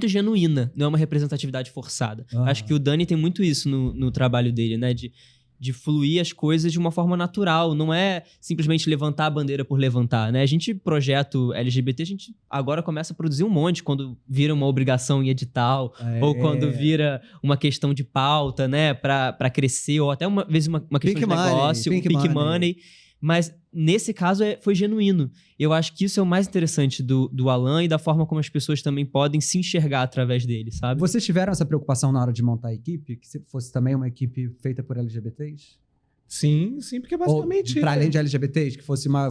genuína, não é uma representatividade forçada. Acho que o Dani tem muito isso no trabalho dele, né? De fluir as coisas de uma forma natural, não é simplesmente levantar a bandeira por levantar, né? A gente, projeto LGBT, a gente agora começa a produzir um monte quando vira uma obrigação em edital, ou quando vira uma questão de pauta, né? Pra crescer, ou até uma vez uma questão de negócio, Pink Money. Mas nesse caso foi genuíno. Eu acho que isso é o mais interessante do Alan e da forma como as pessoas também podem se enxergar através dele, sabe? Vocês tiveram essa preocupação na hora de montar a equipe? Que fosse também uma equipe feita por LGBTs? Sim, porque basicamente... Para além de LGBTs, que fosse uma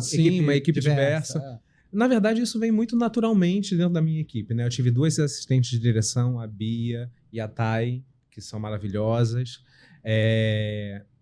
equipe diversa. Na verdade, isso vem muito naturalmente dentro da minha equipe, né? Eu tive 2 assistentes de direção, a Bia e a Thay, que são maravilhosas.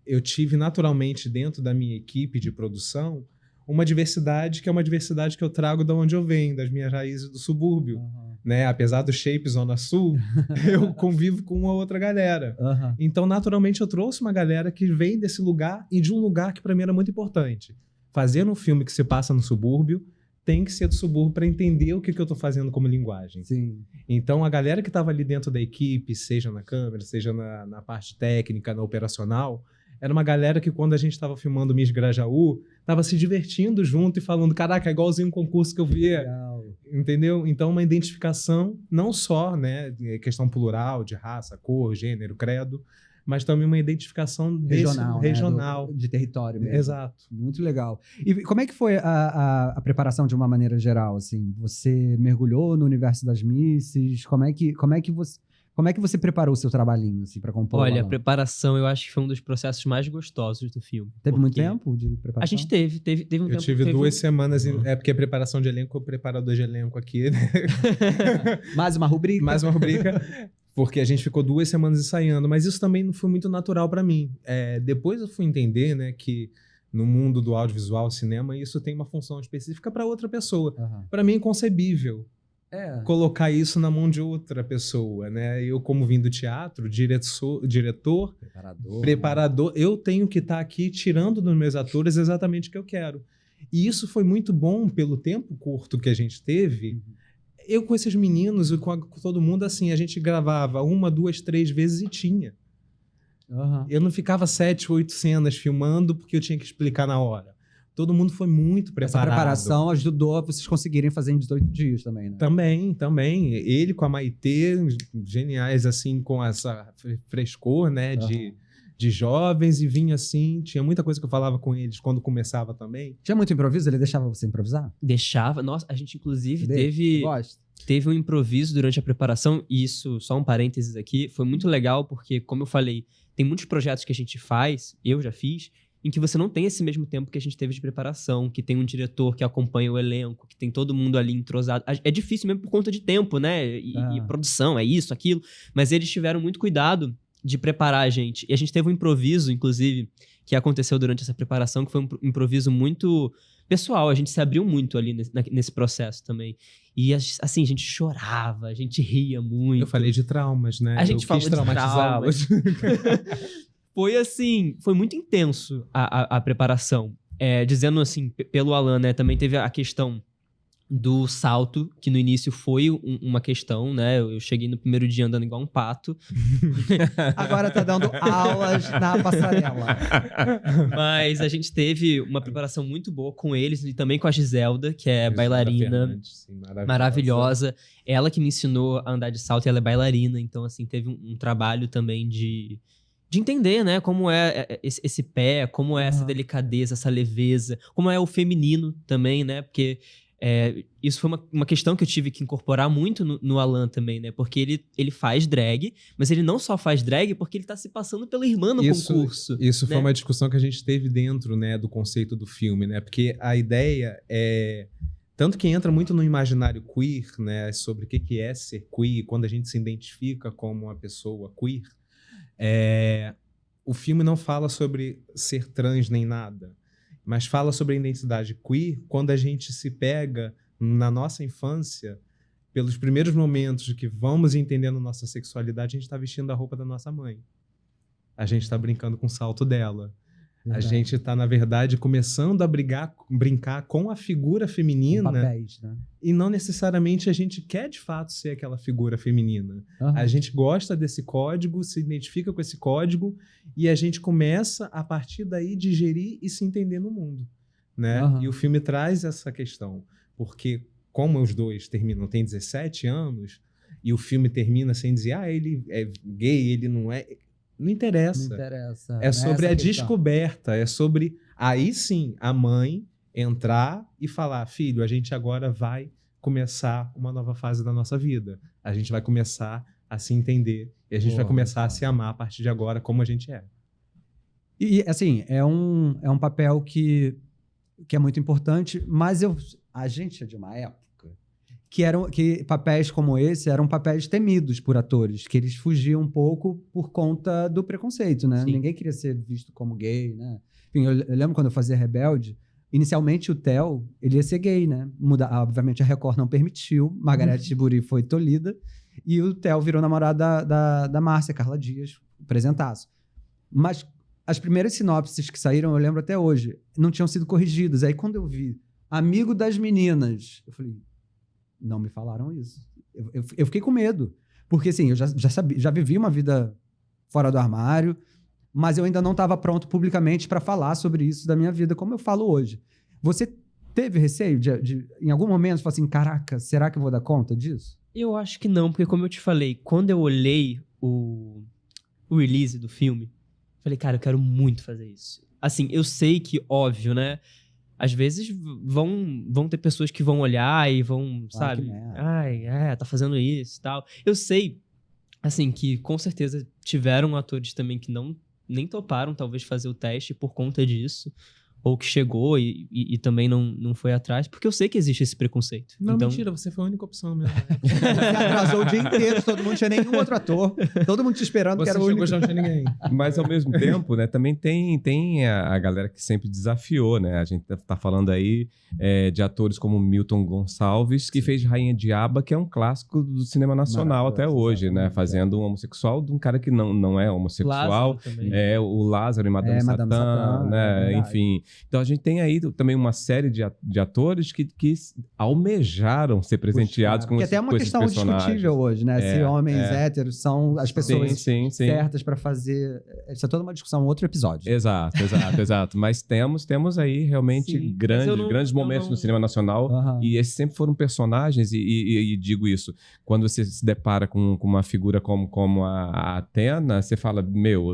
Eu tive naturalmente dentro da minha equipe de produção uma diversidade que é uma diversidade que eu trago de onde eu venho, das minhas raízes do subúrbio. Né? Apesar do shape Zona Sul, eu convivo com uma outra galera. Então, naturalmente, eu trouxe uma galera que vem desse lugar e de um lugar que para mim era muito importante. Fazer um filme que se passa no subúrbio tem que ser do subúrbio para entender o que eu estou fazendo como linguagem. Sim. Então, a galera que estava ali dentro da equipe, seja na câmera, seja na parte técnica, na operacional, era uma galera que, quando a gente estava filmando Miss Grajaú, estava se divertindo junto e falando, caraca, é igualzinho um concurso que eu via. Legal. Entendeu? Então, uma identificação não só, né, questão plural, de raça, cor, gênero, credo, mas também uma identificação regional. Né? De território mesmo. Exato. Muito legal. E como é que foi a preparação de uma maneira geral? Assim? Você mergulhou no universo das Misses? Como é que você preparou o seu trabalhinho assim, para compor? Olha, a preparação eu acho que foi um dos processos mais gostosos do filme. Teve muito tempo de preparação? A gente teve um tempo. Eu tive 2 semanas, é porque a preparação de elenco, o preparador de elenco aqui, né? Mais uma rubrica. Mais uma rubrica, porque a gente ficou 2 semanas ensaiando, mas isso também não foi muito natural para mim. Depois eu fui entender, né, que no mundo do audiovisual, cinema, isso tem uma função específica para outra pessoa. Para mim é inconcebível. Colocar isso na mão de outra pessoa, né? Eu, como vim do teatro, diretor, preparador, eu tenho que estar aqui tirando dos meus atores exatamente o que eu quero. E isso foi muito bom pelo tempo curto que a gente teve. Eu com esses meninos e com todo mundo, assim, a gente gravava 1, 2, 3 vezes e tinha. Eu não ficava 7, 8 cenas filmando porque eu tinha que explicar na hora. Todo mundo foi muito preparado. Essa preparação ajudou a vocês conseguirem fazer em 18 dias também, né? Também. Ele com a Maitê, geniais, assim, com essa frescor, né, de jovens, e vinha assim, tinha muita coisa que eu falava com eles quando começava também. Tinha muito improviso? Ele deixava você improvisar? Deixava. Nossa, a gente inclusive teve um improviso durante a preparação, e isso, só um parênteses aqui, foi muito legal porque, como eu falei, tem muitos projetos que a gente faz, eu já fiz, em que você não tem esse mesmo tempo que a gente teve de preparação, que tem um diretor que acompanha o elenco, que tem todo mundo ali entrosado. É difícil mesmo por conta de tempo, né? E produção, é isso, aquilo. Mas eles tiveram muito cuidado de preparar a gente. E a gente teve um improviso, inclusive, que aconteceu durante essa preparação, que foi um improviso muito pessoal. A gente se abriu muito ali nesse processo também. E, assim, a gente chorava, a gente ria muito. Eu falei de traumas, né? A gente falou de traumas. Foi assim, foi muito intenso a preparação. Dizendo assim, pelo Alan, né, também teve a questão do salto, que no início foi uma questão, né? Eu cheguei no primeiro dia andando igual um pato. Agora tá dando aulas na passarela. Mas a gente teve uma preparação muito boa com eles e também com a Giselda, que é bailarina, maravilhosa. Ela que me ensinou a andar de salto, e ela é bailarina, então assim, teve um trabalho também de entender, né, como é esse pé, como é essa delicadeza, essa leveza, como é o feminino também, né, porque Isso foi uma questão que eu tive que incorporar muito no Alan também, né? Porque ele faz drag, mas ele não só faz drag porque ele tá se passando pela irmã no concurso. Isso né? foi uma discussão que a gente teve dentro, né, do conceito do filme, né? Porque a ideia é... Tanto que entra muito no imaginário queer, né? Sobre o que é ser queer, quando a gente se identifica como uma pessoa queer. O filme não fala sobre ser trans nem nada, mas fala sobre a identidade queer quando a gente se pega na nossa infância, pelos primeiros momentos de que vamos entendendo nossa sexualidade, a gente está vestindo a roupa da nossa mãe. A gente está brincando com o salto dela. Verdade. A gente está, na verdade, começando a brincar com a figura feminina. Papéis, né? E não necessariamente a gente quer, de fato, ser aquela figura feminina. Aham. A gente gosta desse código, se identifica com esse código e a gente começa, a partir daí, digerir e se entender no mundo, né? Aham. E o filme traz essa questão, porque como os dois terminam, tem 17 anos, e o filme termina sem dizer, ele é gay, ele não é... Não interessa. Não interessa. É sobre Essa a questão. descoberta, é sobre, aí sim, a mãe entrar e falar, filho, a gente agora vai começar uma nova fase da nossa vida. A gente vai começar a se entender e a gente vai começar a se amar a partir de agora como a gente é. E, assim, é um papel que é muito importante, mas a gente é de uma época que papéis como esse eram papéis temidos por atores, que eles fugiam um pouco por conta do preconceito, né? Sim. Ninguém queria ser visto como gay, né? Enfim, eu lembro quando eu fazia Rebelde, inicialmente o Theo, ele ia ser gay, né? Obviamente a Record não permitiu, Margareth Tiburi foi tolhida, e o Theo virou namorado da Márcia Carla Dias, presentaço. Mas as primeiras sinopses que saíram, eu lembro até hoje, não tinham sido corrigidas. Aí quando eu vi Amigo das Meninas, eu falei, não me falaram isso. Eu fiquei com medo. Porque, assim, eu já vivi uma vida fora do armário, mas eu ainda não estava pronto publicamente para falar sobre isso da minha vida, como eu falo hoje. Você teve receio de em algum momento, falar assim, caraca, será que eu vou dar conta disso? Eu acho que não, porque como eu te falei, quando eu olhei o release do filme, falei, cara, eu quero muito fazer isso. Assim, eu sei que, óbvio, né? Às vezes vão ter pessoas que vão olhar e vão, sabe? que merda. Ai, tá fazendo isso e tal. Eu sei, assim, que com certeza tiveram atores também que nem toparam, talvez, fazer o teste por conta disso. Ou que chegou e também não foi atrás, porque eu sei que existe esse preconceito. Não, então, mentira, você foi a única opção mesmo. Você atrasou o dia inteiro, todo mundo não tinha nenhum outro ator, todo mundo te esperando, que Você era o chegou, único. já não tinha ninguém. Mas ao mesmo tempo, né, também tem a galera que sempre desafiou, né? A gente tá falando aí de atores como Milton Gonçalves, que fez Rainha Diaba, que é um clássico do cinema nacional até hoje, né? Fazendo um homossexual de um cara que não é homossexual. Lázaro também. O Lázaro e Madame Madame Satã, Satã, né? verdade. Enfim. Então a gente tem aí também uma série de atores que almejaram ser presenteados com Porque esses, até é uma com esses questão personagens. discutível hoje, né? Se homens héteros são as pessoas Sim. certas para fazer. Isso é toda uma discussão, outro episódio. Exato. Mas temos aí realmente Sim. grandes Mas eu momentos não- no cinema nacional. Aham. E esses sempre foram personagens, e digo isso, quando você se depara com uma figura como a Athena, você fala,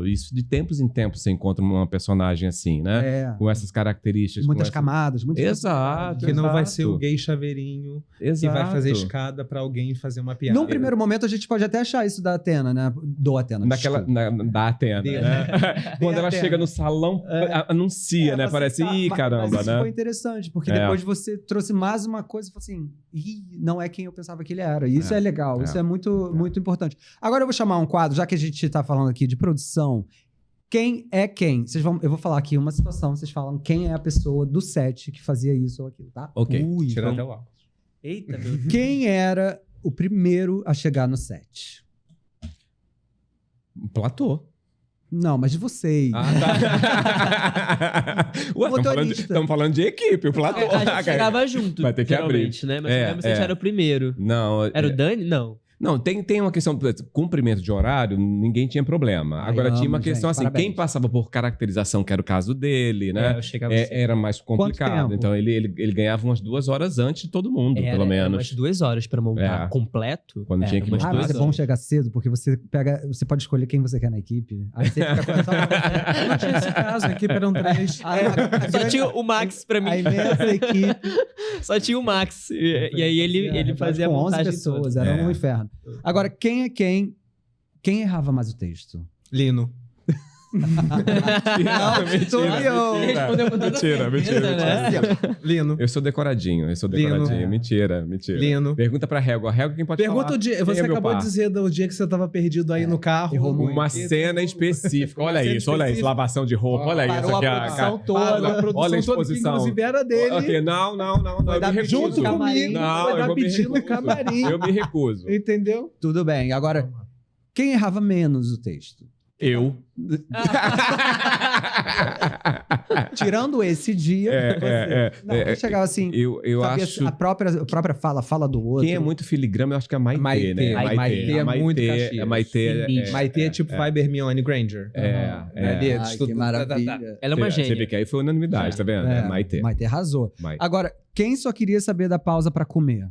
isso de tempos em tempos você encontra uma personagem assim, né? Com essas características. Muitas com camadas, muitas Exato. Que não vai Exato. ser o gay chaveirinho Exato. que vai fazer escada pra alguém fazer uma piada. Num primeiro momento, a gente pode até achar isso da Athena, né? Da Athena. desculpa. Da Athena, De- né? Quando ela Athena. chega no salão, anuncia, né? você Parece, tá- ih, mas caramba, isso né? foi interessante, porque É. depois você trouxe mais uma coisa e falou assim, não é quem eu pensava que ele era. E isso é legal, isso é muito, muito importante. Agora eu vou chamar um quadro, já que a gente tá falando aqui de produção. Quem é quem? Eu vou falar aqui uma situação, vocês falam quem é a pessoa do set que fazia isso ou aquilo, tá? Ok. Tira vamos- até o óculos. Eita, meu Deus. Quem era o primeiro a chegar no set? Platô. Não, mas de vocês. Tá. Ué, Motorista. estamos falando de equipe, o Platô. A gente chegava junto, Vai ter que geralmente, né? Mas É, eu lembro se a gente é. era o primeiro. Não, Era o Dani? Não. Não, tem uma questão, por exemplo, cumprimento de horário, ninguém tinha problema. Ai, Agora amo, tinha uma questão gente, assim, parabéns. quem passava por caracterização, que era o caso dele, né? Eu chegava assim. Era mais complicado. tempo? Então ele ganhava umas 2 horas antes de todo mundo, pelo Era menos. umas 2 horas pra montar completo. Quando tinha que umas Ah, montar. mas é 2 bom horas. chegar cedo, porque você pode escolher quem você quer na equipe. Aí você fica com só Não tinha esse caso, a equipe eram 3. Só tinha o Max pra mim. a imensa equipe. Só tinha o Max. E aí ele fazia a com 11 montagem pessoas, toda. era um inferno. Agora, quem é quem? Quem errava mais o texto? Lino. Ele respondeu com toda certeza, né? Lino. Eu sou decoradinho. Lino. Mentira. Lino. Pergunta pra Régua. A Régua quem pode Pergunta falar? o dia. Quem Você é meu acabou par? de dizer do dia que você tava perdido aí no carro. errou muito. Uma cena específica. Olha cena isso, olha isso. específica. Lavação de roupa, olha isso. Parou a Aqui, produção toda. Olha a produção Olha a toda, que exposição. inclusive era dele. Ok, não. Vai Eu dar me recuso. Junto comigo, Não, vai eu dar vou me pedido no recuso. camarim. Eu me recuso. Entendeu? Tudo bem. Agora, quem errava menos o texto? Eu. Tirando esse dia, você... Não, quem chegava assim... Eu sabia acho... a própria fala do outro. Quem é muito filigrama, eu acho que é a Maitê, Maitê. né? A Maitê é muito Caxias. A Maitê Sinistro. Maitê é tipo Fiber Hermione Granger. Ai, que maravilha. Ela é uma Você vê gênia. que aí foi unanimidade, tá vendo? É, Maitê. Maitê arrasou. Maitê. Agora, quem só queria saber da pausa pra comer?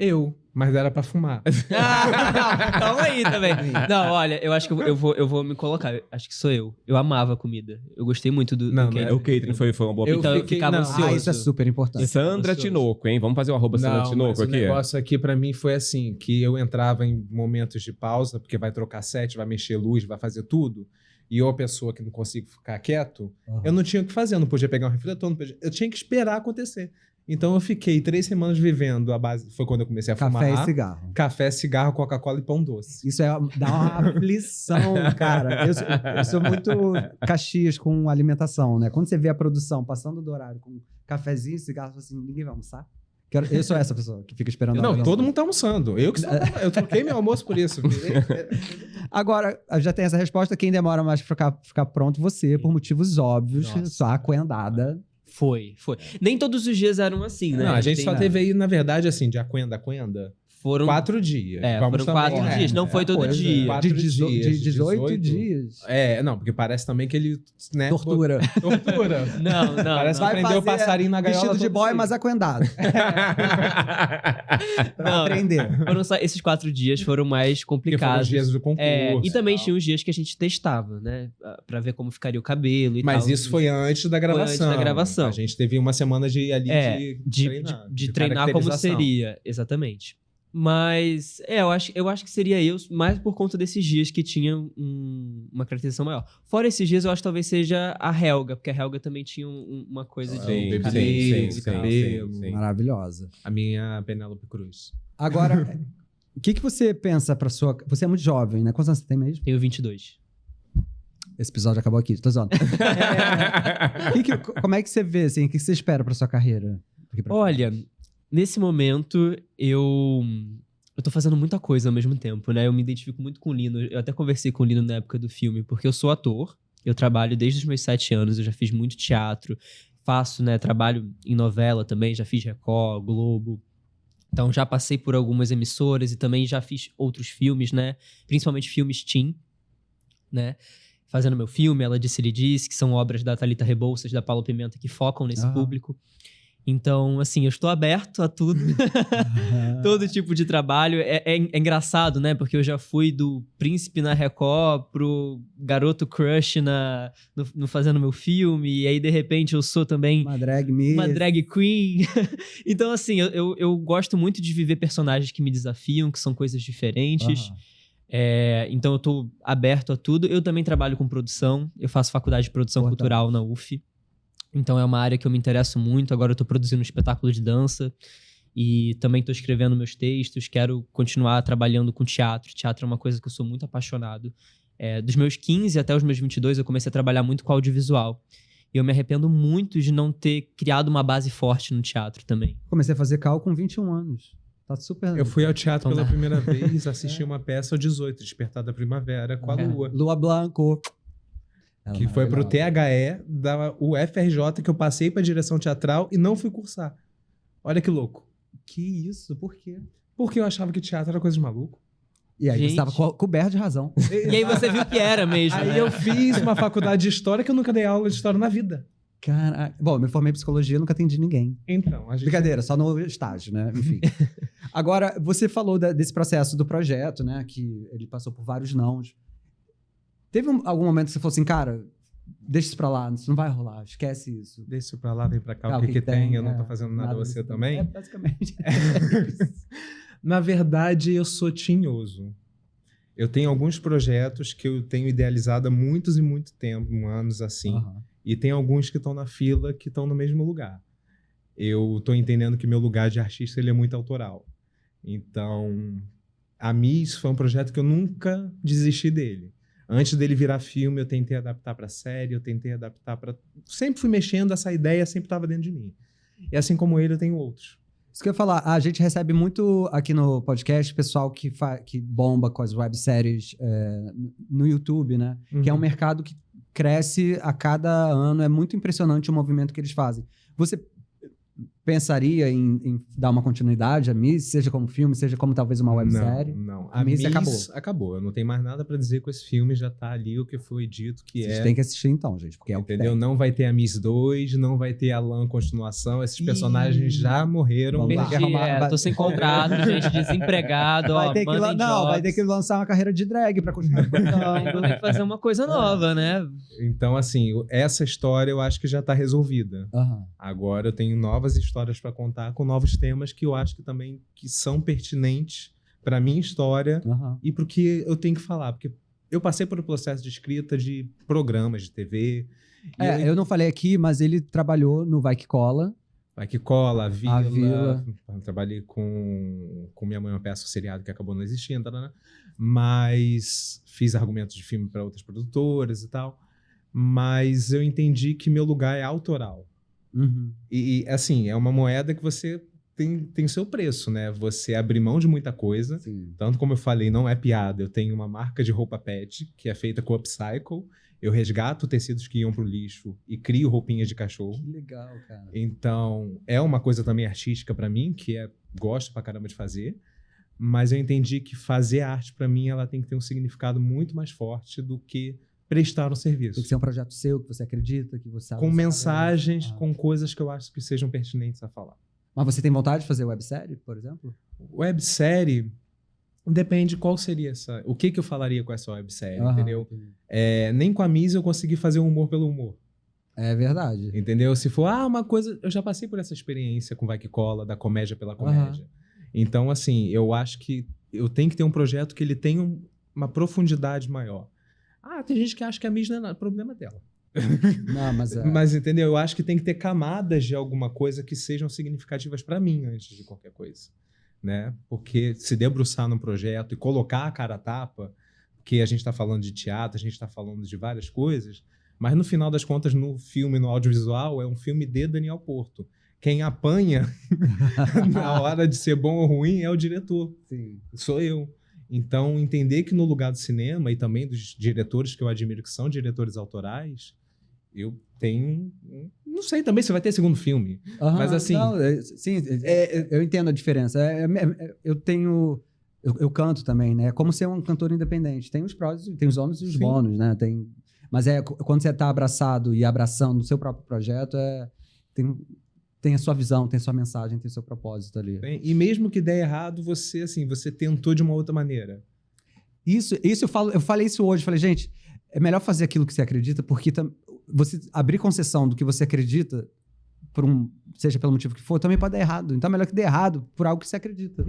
Eu, mas era pra fumar. Não, calma aí também. Não, olha, eu acho que eu vou me colocar. Eu acho que sou eu. Eu amava a comida. Eu gostei muito do Não, catering. não é O catering foi uma boa Eu Então eu fiquei- ficava não. ansioso. Ah, isso é super importante. Sandra Ansioso. Tinoco, hein? Vamos fazer o arroba Sandra Não, Tinoco mas o aqui? negócio aqui pra mim foi assim, que eu entrava em momentos de pausa, porque vai trocar set, vai mexer luz, vai fazer tudo, e eu, a pessoa que não consigo ficar quieto, eu não tinha o que fazer, eu não podia pegar um refletor, eu tinha que esperar acontecer. Então eu fiquei 3 semanas vivendo a base, foi quando eu comecei a Café fumar. e cigarro. Café, cigarro, Coca-Cola e pão doce. Isso dá uma aflição, cara. Eu sou muito Caxias com alimentação, né? Quando você vê a produção passando do horário com cafezinho e cigarro, você fala assim, ninguém vai almoçar. Eu sou essa pessoa que fica esperando. a hora Não, do todo almoço. mundo tá almoçando. Eu troquei meu almoço por isso. Agora, já tem essa resposta. Quem demora mais pra ficar pronto, você, por motivos óbvios. Nossa. Só aquendada. Foi. Nem todos os dias eram assim, né? Não, a gente Tem- só teve aí, na verdade, assim, de aquenda. Foram 4 dias. foram 4 também, dias. Não foi todo Pois é. dia. 4 De 18 dias. Não, porque parece também que ele, né, Tortura. tortura. Não. Parece que Vai prendeu o fazer passarinho na gaiola. Vestido de todo boy, dia. mas aquendado. Pra Não. aprender. Foram só, esses 4 dias foram mais Porque foram os complicados. dias do concurso. E também tal. tinha os dias que a gente testava, né? Pra ver como ficaria o cabelo e Mas tal. isso foi antes da gravação. antes da gravação. A gente teve uma semana de de treinar como caracterização. seria, exatamente. Mas, eu acho que seria eu, mais por conta desses dias que tinha uma caracterização maior. Fora esses dias, eu acho que talvez seja a Helga, porque a Helga também tinha uma coisa de Sim, babyliss, sim, cabelo. sim. Maravilhosa. A minha Penélope Cruz. Agora, o que você pensa pra sua... Você é muito jovem, né? Quantos anos você tem mesmo? Tenho 22. Esse episódio acabou aqui, tô zoando. Como é que você vê, assim? O que você espera pra sua carreira? Daqui pra Olha, nesse momento, eu tô fazendo muita coisa ao mesmo tempo, né? Eu me identifico muito com o Lino. Eu até conversei com o Lino na época do filme, porque eu sou ator. Eu trabalho desde os meus 7 anos, eu já fiz muito teatro. Faço, né? Trabalho em novela também, já fiz Record, Globo. Então, já passei por algumas emissoras e também já fiz outros filmes, né? Principalmente filmes teen, né? Fazendo meu filme, Ela Disse, Ele Disse, que são obras da Thalita Rebouças, da Paula Pimenta, que focam nesse público. Então, assim, eu estou aberto a tudo. Todo tipo de trabalho. É engraçado, né? Porque eu já fui do príncipe na Record pro garoto crush no fazendo meu filme. E aí, de repente, eu sou também Uma drag mesmo. uma drag queen. Então, assim, eu gosto muito de viver personagens que me desafiam, que são coisas diferentes. Então, eu tô aberto a tudo. Eu também trabalho com produção. Eu faço faculdade de produção Importante. cultural na UF. Então, é uma área que eu me interesso muito. Agora eu tô produzindo um espetáculo de dança. E também tô escrevendo meus textos. Quero continuar trabalhando com teatro. Teatro é uma coisa que eu sou muito apaixonado. Dos meus 15 até os meus 22, eu comecei a trabalhar muito com audiovisual. E eu me arrependo muito de não ter criado uma base forte no teatro também. Comecei a fazer cal com 21 anos. Tá super... Eu fui ao teatro Então pela dá. primeira vez, assisti uma peça aos 18, Despertar da Primavera, com a Lua. Lua Blanco. Ela Que foi pro maravilhosa. THE da UFRJ, que eu passei pra direção teatral e não fui cursar. Olha que louco. Que isso? Por quê? Porque eu achava que teatro era coisa de maluco. E aí você Gente. estava coberto de razão. E aí você viu que era mesmo, Aí né? eu fiz uma faculdade de história que eu nunca dei aula de história na vida. Caraca. Bom, eu me formei em psicologia, nunca atendi ninguém. Então, a gente... Brincadeira, só no estágio, né? Enfim. Agora, você falou desse processo do projeto, né? Que ele passou por vários nãos. Teve algum momento que você falou assim, cara, deixa isso pra lá, isso não vai rolar, esquece isso. Deixa isso pra lá, vem pra cá, Ah, o que tem, eu não tô é, fazendo nada, você disso também. É, basicamente. Na verdade, eu sou tinhoso. Eu tenho alguns projetos que eu tenho idealizado há muitos e muito tempo, anos assim. Aham. E tem alguns que estão na fila, que estão no mesmo lugar. Eu tô entendendo que meu lugar de artista ele é muito autoral. Então, a Miss foi um projeto que eu nunca desisti dele. Antes dele virar filme, eu tentei adaptar para série, eu tentei adaptar para... Sempre fui mexendo, essa ideia sempre estava dentro de mim. E assim como ele, eu tenho outros. Isso que eu ia falar, a gente recebe muito aqui no podcast pessoal que bomba com as webséries no YouTube, né? Que é um mercado que cresce a cada ano, é muito impressionante o movimento que eles fazem. Você pensaria em dar uma continuidade a Miss, seja como filme, seja como talvez uma websérie? Não. A Miss acabou. Eu não tenho mais nada para dizer com esse filme, já tá ali o que foi dito que Vocês é. têm que assistir então, gente, porque é o que Entendeu? tem. Não vai ter a Miss 2, não vai ter a Lan continuação. Esses personagens já morreram. Vamos lá. Perdi, arrumar- tô sem contrato, gente, desempregado, ó, Vai ter que lançar uma carreira de drag pra continuar botando. Tem que fazer uma coisa nova, né? Então, assim, essa história eu acho que já tá resolvida. Aham. Agora eu tenho novas histórias para contar com novos temas que eu acho que também que são pertinentes para minha história Aham. e pro que eu tenho que falar, porque eu passei por um processo de escrita de programas de TV. E Eu não falei aqui, mas ele trabalhou no Vai Que Cola. Vai Que Cola, a Vila. Vila. Eu trabalhei com Minha Mãe é uma Peça, o seriado que acabou não existindo, né? Mas fiz argumentos de filme para outras produtoras e tal. Mas eu entendi que meu lugar é autoral. Uhum. E assim, é uma moeda que você tem seu preço, né? Você abrir mão de muita coisa. Sim. Tanto como eu falei, não é piada. Eu tenho uma marca de roupa pet, que é feita com upcycle. Eu resgato tecidos que iam pro lixo e crio roupinhas de cachorro. Que legal, cara. Então, é uma coisa também artística pra mim, que gosto pra caramba de fazer. Mas eu entendi que fazer arte pra mim, ela tem que ter um significado muito mais forte do que prestar um serviço. Tem que ser um projeto seu, que você acredita, que você sabe. Com mensagens, Ah. com coisas que eu acho que sejam pertinentes a falar. Mas você tem vontade de fazer websérie, por exemplo? Websérie, depende qual seria essa... O que eu falaria com essa websérie, Aham, entendeu? entendi. Nem com a Miss eu consegui fazer um humor pelo humor. É verdade. Entendeu? Se for, uma coisa... Eu já passei por essa experiência com Vai Que Cola, da comédia pela comédia. Então, assim, eu acho que eu tenho que ter um projeto que ele tenha uma profundidade maior. Tem gente que acha que a Miss não é nada. Problema dela. Não, mas Mas, entendeu? Eu acho que tem que ter camadas de alguma coisa que sejam significativas para mim antes de qualquer coisa. Né? Porque se debruçar num projeto e colocar a cara a tapa, porque a gente está falando de teatro, a gente está falando de várias coisas, mas no final das contas, no filme, no audiovisual, é um filme de Daniel Porto. Quem apanha na hora de ser bom ou ruim é o diretor. sim. Sou eu. Então, entender que no lugar do cinema e também dos diretores que eu admiro, que são diretores autorais, eu tenho... Não sei também se vai ter segundo filme. Aham, Mas assim- não, sim, eu entendo a diferença. Eu tenho... Eu canto também, né? É como ser um cantor independente. Tem os prós, tem os ônus e os Sim. bônus, né? Mas quando você está abraçado e abraçando o seu próprio projeto, tem a sua visão, tem a sua mensagem, tem o seu propósito ali. E mesmo que der errado, você tentou de uma outra maneira. Isso eu falei isso hoje. Falei, gente, é melhor fazer aquilo que você acredita, porque você abrir concessão do que você acredita, seja pelo motivo que for, também pode dar errado. Então é melhor que dê errado por algo que você acredita,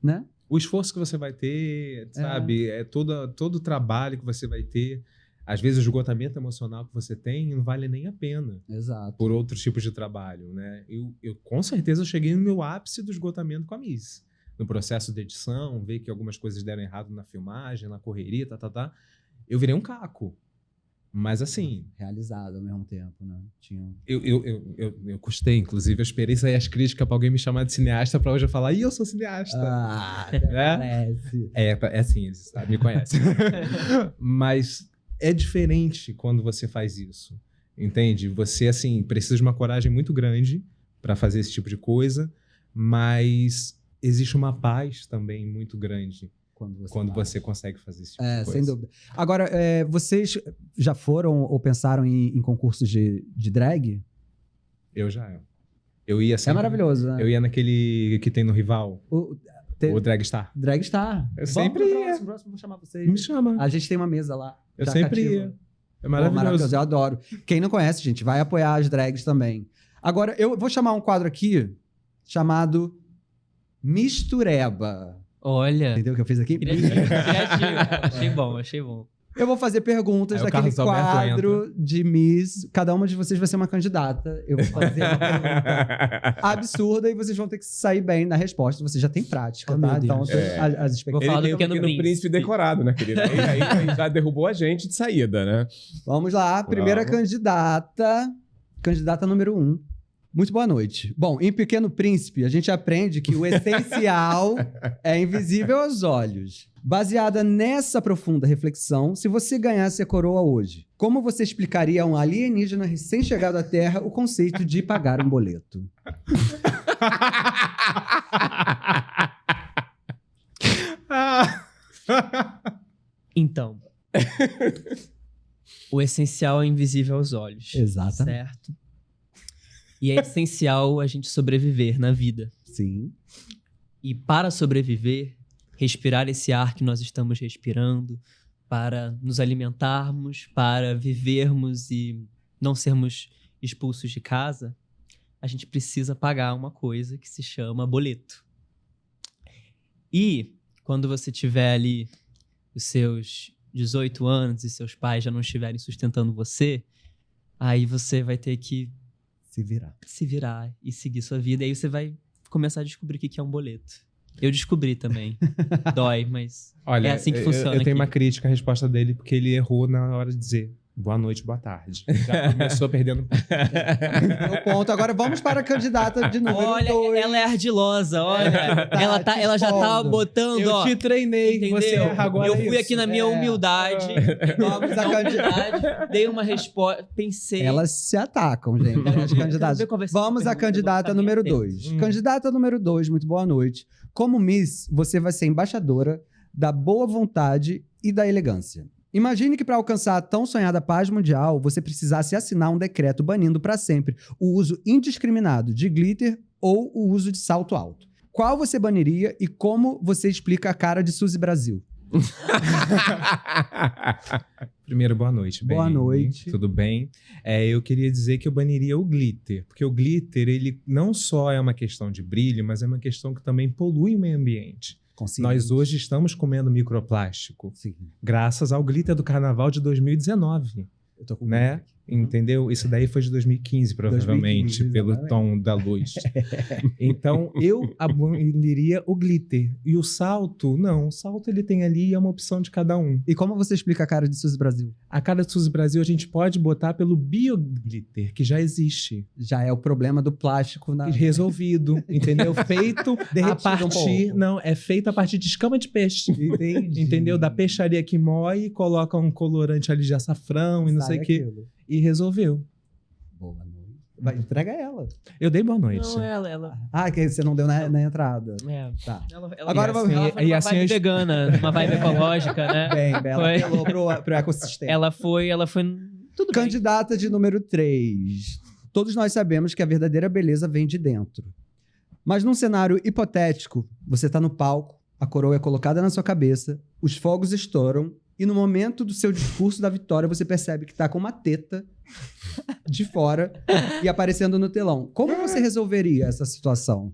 né? O esforço que você vai ter, sabe? Todo o trabalho que você vai ter. Às vezes o esgotamento emocional que você tem não vale nem a pena Exato. por outros tipos de trabalho, né? Eu com certeza cheguei no meu ápice do esgotamento com a Miss. No processo de edição, ver que algumas coisas deram errado na filmagem, na correria, eu virei um caco. Mas assim... Realizado ao mesmo tempo, né? Eu custei, inclusive, eu esperei sair as críticas pra alguém me chamar de cineasta pra hoje eu falar, eu sou cineasta. Parece. É assim, eles me conhecem. Mas é diferente quando você faz isso, entende? Você, assim, precisa de uma coragem muito grande pra fazer esse tipo de coisa, mas existe uma paz também muito grande quando vai. você consegue fazer esse tipo de coisa. Sem dúvida. Agora, vocês já foram ou pensaram em concursos de drag? Eu já. Eu ia sempre. É maravilhoso, né? Eu ia naquele que tem no Rival, o Dragstar. Dragstar. Eu sempre ia. Próximo, vou chamar vocês. Me chama. A gente tem uma mesa lá. Eu já sempre cativa. ia. É maravilhoso. Eu adoro. Quem não conhece, gente, vai apoiar as drags também. Agora, eu vou chamar um quadro aqui chamado Mistureba. Olha. Entendeu o que eu fiz aqui? Criativo. Achei bom, achei bom. Eu vou fazer perguntas Aí o daquele Carlos Alberto quadro de Miss. Cada uma de vocês vai ser uma candidata. Eu vou fazer uma pergunta absurda e vocês vão ter que sair bem na resposta. Você já tem prática, Oh, tá? meu Então, Deus. as expectativas. Vou falar do Ele tem o Pequeno Pequeno Príncipe decorado, né, querida? Aí já derrubou a gente de saída, né? Vamos lá, primeira Vamos. candidata. Candidata número 1. Muito boa noite. Bom, em Pequeno Príncipe, a gente aprende que o essencial é invisível aos olhos. Baseada nessa profunda reflexão, se você ganhasse a coroa hoje, como você explicaria a um alienígena recém-chegado à Terra o conceito de pagar um boleto? Então, o essencial é invisível aos olhos. Exatamente. Certo? E é essencial a gente sobreviver na vida. Sim. E para sobreviver, respirar esse ar que nós estamos respirando, para nos alimentarmos, para vivermos e não sermos expulsos de casa, a gente precisa pagar uma coisa que se chama boleto. E quando você tiver ali os seus 18 anos e seus pais já não estiverem sustentando você, aí você vai ter que se virar e seguir sua vida. E aí você vai começar a descobrir o que é um boleto. Eu descobri também. Dói, mas Olha, é assim que funciona eu tenho aqui. uma crítica à resposta dele, porque ele errou na hora de dizer boa noite, boa tarde. Já começou perdendo. O ponto. Agora vamos para a candidata de número 2. Olha, ela é ardilosa, olha. Tá, ela já tá expondo. botando, Eu ó. te treinei, Entendeu? você erra agora. Eu fui é aqui isso. na minha humildade. Vamos à candidata. Dei uma resposta, pensei. Elas se atacam, gente. As candidatas. Vamos à candidata número 2. Candidata número 2, muito boa noite. Como Miss, você vai ser embaixadora da boa vontade e da elegância. Imagine que para alcançar a tão sonhada paz mundial, você precisasse assinar um decreto banindo para sempre o uso indiscriminado de glitter ou o uso de salto alto. Qual você baniria e como você explica a cara de Suzy Brasil? Primeiro, boa noite. Boa noite. Tudo bem? Eu queria dizer que eu baniria o glitter, porque o glitter, ele não só é uma questão de brilho, mas é uma questão que também polui o meio ambiente. Nós hoje estamos comendo microplástico, Sim. graças ao glitter do Carnaval de 2019, Eu tô com né? Entendeu? Isso daí foi de 2015, provavelmente, 2015, pelo exatamente. tom da luz. Então, eu aboliria o glitter. E o salto, não. O salto ele tem ali, é uma opção de cada um. E como você explica a cara de Suzy Brasil? A cara de Suzy Brasil a gente pode botar pelo bioglitter, que já existe. Já é o problema do plástico na... Resolvido, entendeu? Feito a Derretido um partir... pouco. Não, é feito a partir de escama de peixe. Entendi. Entendeu? Da peixaria que moe, coloca um colorante ali de açafrão e não sei o quê. Aquilo. E resolveu. Boa noite. Vai, entrega ela. Eu dei boa noite. Não, ela. Ah, que você não deu na entrada. É. Tá. Ela Agora foi vamos- numa e assim vibe eu- vegana, uma vibe ecológica, né? Bem, Bela. Foi. Apelou pro ecossistema. Ela foi. Tudo bem. Candidata de número 3. Todos nós sabemos que a verdadeira beleza vem de dentro. Mas num cenário hipotético, você tá no palco, a coroa é colocada na sua cabeça, os fogos estouram e no momento do seu discurso da vitória você percebe que tá com uma teta de fora e aparecendo no telão. Como você resolveria essa situação?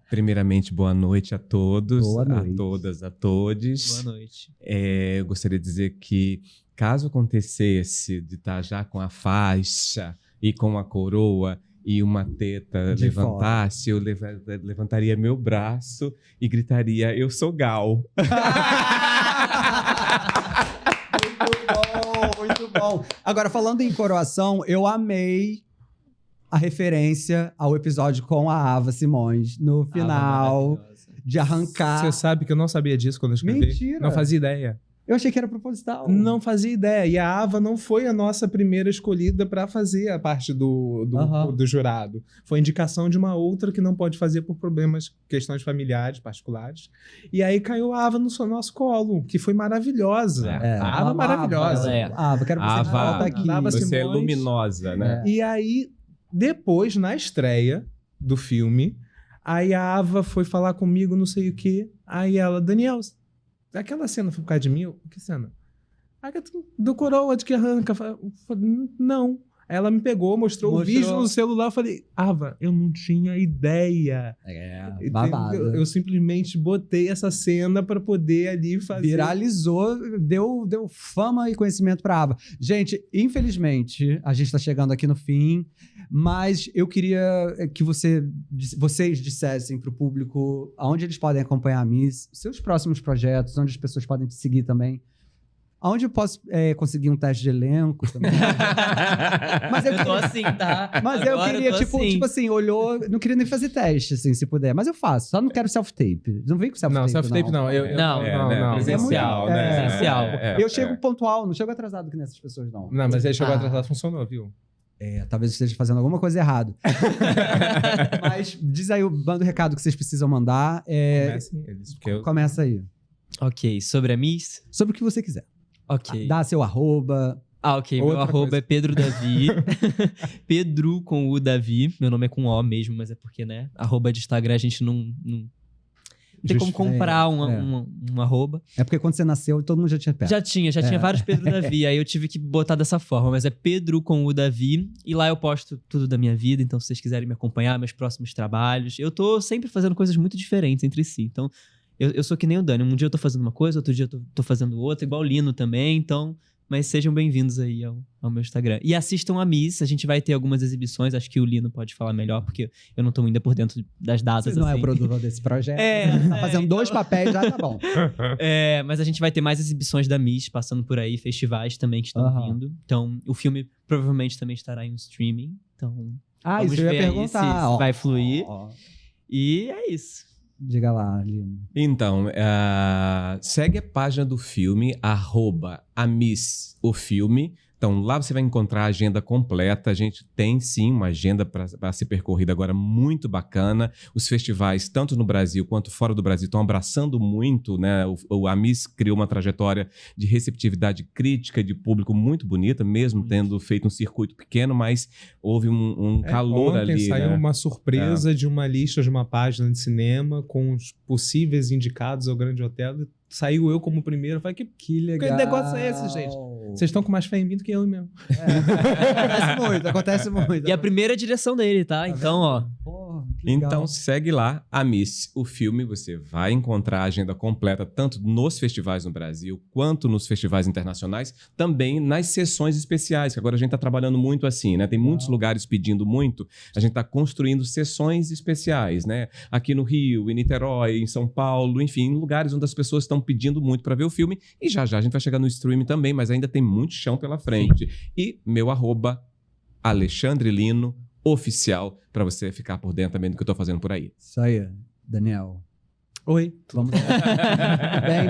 Primeiramente, boa noite a todos, Boa noite. a todas, a todos. Boa noite. Eu gostaria de dizer que, caso acontecesse de estar já com a faixa e com a coroa e uma teta De levantasse, eu levantaria meu braço e gritaria, eu sou Gal. Muito bom. Agora, falando em coroação, eu amei a referência ao episódio com a Ava Simões no final de arrancar. Você sabe que eu não sabia disso quando eu escrevi? Mentira! Não fazia ideia. Eu achei que era proposital. Não fazia ideia. E a Ava não foi a nossa primeira escolhida para fazer a parte do jurado. Foi indicação de uma outra que não pode fazer por problemas, questões familiares, particulares. E aí caiu a Ava no nosso colo, que foi maravilhosa. A Ava maravilhosa. Ava, quero que você Ava, volta aqui. Ava Você é Simões. luminosa, né? E aí, depois, na estreia do filme, aí a Ava foi falar comigo, não sei o quê. Aí ela, Daniel, aquela cena foi por causa de mim? Que cena? Do coroa de que arranca. Eu falei, não. Ela me pegou, mostrou o vídeo no celular. Eu falei, Ava, eu não tinha ideia. Babado. Eu simplesmente botei essa cena pra poder ali fazer. Viralizou, deu fama e conhecimento pra Ava. Gente, infelizmente, a gente tá chegando aqui no fim, mas eu queria que vocês dissessem pro público aonde eles podem acompanhar a Miss, seus próximos projetos, onde as pessoas podem te seguir também. Aonde eu posso conseguir um teste de elenco também? Mas Eu tô assim, tá? Mas eu Agora queria, tô tipo assim, olhou, não queria nem fazer teste, assim, se puder. Mas eu faço, só não quero self-tape. Não vem com self-tape, Não, self-tape não. Não, Presencial, né? Presencial. Eu chego pontual, não chego atrasado que nessas pessoas, não. Não, mas aí chegou atrasado, funcionou, viu? Talvez eu esteja fazendo alguma coisa errada. Mas diz aí, manda o recado que vocês precisam mandar. Comecem eles, porque eu... Começa aí. Ok, sobre a Miss? Sobre o que você quiser. Ok. Dá seu arroba. Ok, meu Outra arroba coisa. é Pedro Davi. Pedro com o Davi. Meu nome é com O mesmo, mas é porque, né? Arroba de Instagram a gente não tem como comprar um arroba. É porque quando você nasceu, todo mundo já tinha perto. Já tinha vários Pedro Davi. Aí eu tive que botar dessa forma. Mas é Pedro com o Davi. E lá eu posto tudo da minha vida. Então, se vocês quiserem me acompanhar, meus próximos trabalhos. Eu tô sempre fazendo coisas muito diferentes entre si. Então, eu sou que nem o Dani. Um dia eu tô fazendo uma coisa, outro dia eu tô fazendo outra. Igual o Lino também. Então, mas sejam bem-vindos aí ao meu Instagram. E assistam a Miss. A gente vai ter algumas exibições. Acho que o Lino pode falar melhor, porque eu não tô ainda por dentro das datas. Você não é assim. o produtor desse projeto. Tá fazendo então... 2 papéis, já tá bom. Mas a gente vai ter mais exibições da Miss passando por aí, festivais também que estão vindo. Então, o filme provavelmente também estará em um streaming. Então, vamos isso eu ia ver aí perguntar. se vai fluir. E é isso. Diga lá, Lino. Então, segue a página do filme, @AMissOFilme. Então, lá você vai encontrar a agenda completa. A gente tem, sim, uma agenda para ser percorrida agora muito bacana. Os festivais, tanto no Brasil quanto fora do Brasil, estão abraçando muito, né? A Miss criou uma trajetória de receptividade crítica de público muito bonita, mesmo tendo feito um circuito pequeno, mas houve um calor ontem ali, saiu né? uma surpresa de uma lista de uma página de cinema com os possíveis indicados ao Grande Hotel. Saiu eu como primeiro. Eu falei, que legal. negócio é esse, gente? Vocês estão com mais fé em mim do que eu mesmo. Acontece muito. E a primeira direção dele, tá? Então, ó. Porra, que legal. Então, segue lá, a Miss, o filme. Você vai encontrar a agenda completa, tanto nos festivais no Brasil, quanto nos festivais internacionais, também nas sessões especiais, que agora a gente está trabalhando muito assim, né? Tem muitos lugares pedindo muito. A gente está construindo sessões especiais, né? Aqui no Rio, em Niterói, em São Paulo, enfim, em lugares onde as pessoas estão pedindo muito para ver o filme. E já a gente vai chegar no streaming também, mas ainda tem muito chão pela frente. E meu arroba, Alexandre Lino, oficial, para você ficar por dentro também do que eu tô fazendo por aí. Isso aí, Daniel. Oi. Vamos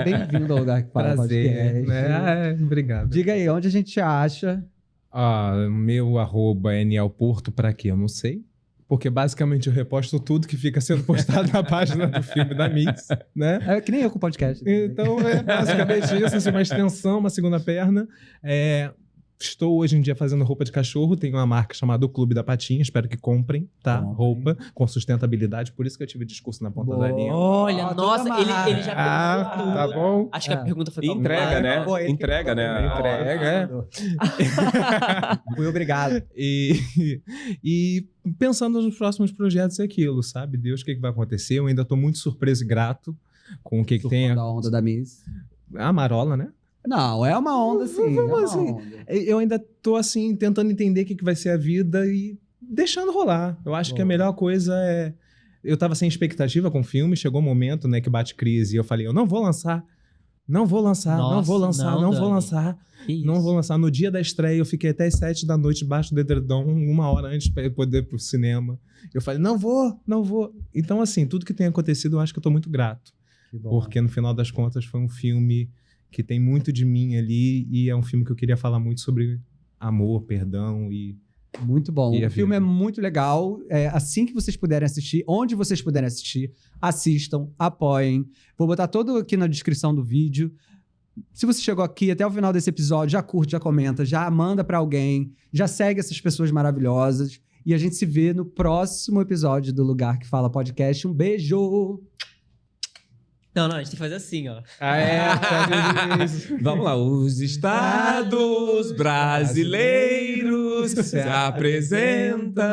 bem-vindo ao Lugar que Fala Prazer. Podcast. Obrigado. Diga aí, onde a gente acha? Meu arroba é Niel Porto, pra quê? Eu não sei. Porque basicamente eu reposto tudo que fica sendo postado na página do filme da Miss, né? É que nem eu com o podcast. Então é basicamente isso, assim, uma extensão, uma segunda perna. Estou hoje em dia fazendo roupa de cachorro, tem uma marca chamada O Clube da Patinha, espero que comprem, tá? Comprem. Roupa com sustentabilidade, por isso que eu tive discurso na ponta da linha. Olha, toda nossa, amarrada. ele já pensou tudo. Tá bom? Acho que a pergunta foi Entrega, né? Pô, ele Entrega, né? Entrega, Fui obrigado. E pensando nos próximos projetos é aquilo, sabe? Deus, o que vai acontecer? Eu ainda tô muito surpreso e grato com o que tem. Da onda da Miss. A Marola, né? Não, é uma onda, sim. É uma assim, onda. Eu ainda tô, assim, tentando entender o que vai ser a vida e deixando rolar. Eu acho que a melhor coisa é... Eu tava sem expectativa com o filme, chegou um momento, né, que bate crise e eu falei, eu não vou lançar. Não vou lançar. No dia da estreia, eu fiquei até as 7 da noite debaixo do edredom, 1 hora antes para eu poder ir pro cinema. Eu falei, não vou. Então, assim, tudo que tem acontecido, eu acho que eu tô muito grato. Que bom. Porque, no final das contas, foi um filme que tem muito de mim ali, e é um filme que eu queria falar muito sobre amor, perdão e... Muito bom. E a O filme vida. é muito legal. Assim que vocês puderem assistir, onde vocês puderem assistir, assistam, apoiem. Vou botar todo aqui na descrição do vídeo. Se você chegou aqui até o final desse episódio, já curte, já comenta, já manda pra alguém, já segue essas pessoas maravilhosas. E a gente se vê no próximo episódio do Lugar que Fala Podcast. Um beijo! Não, a gente tem que fazer assim, ó. Vamos lá, os estados brasileiros se apresentam.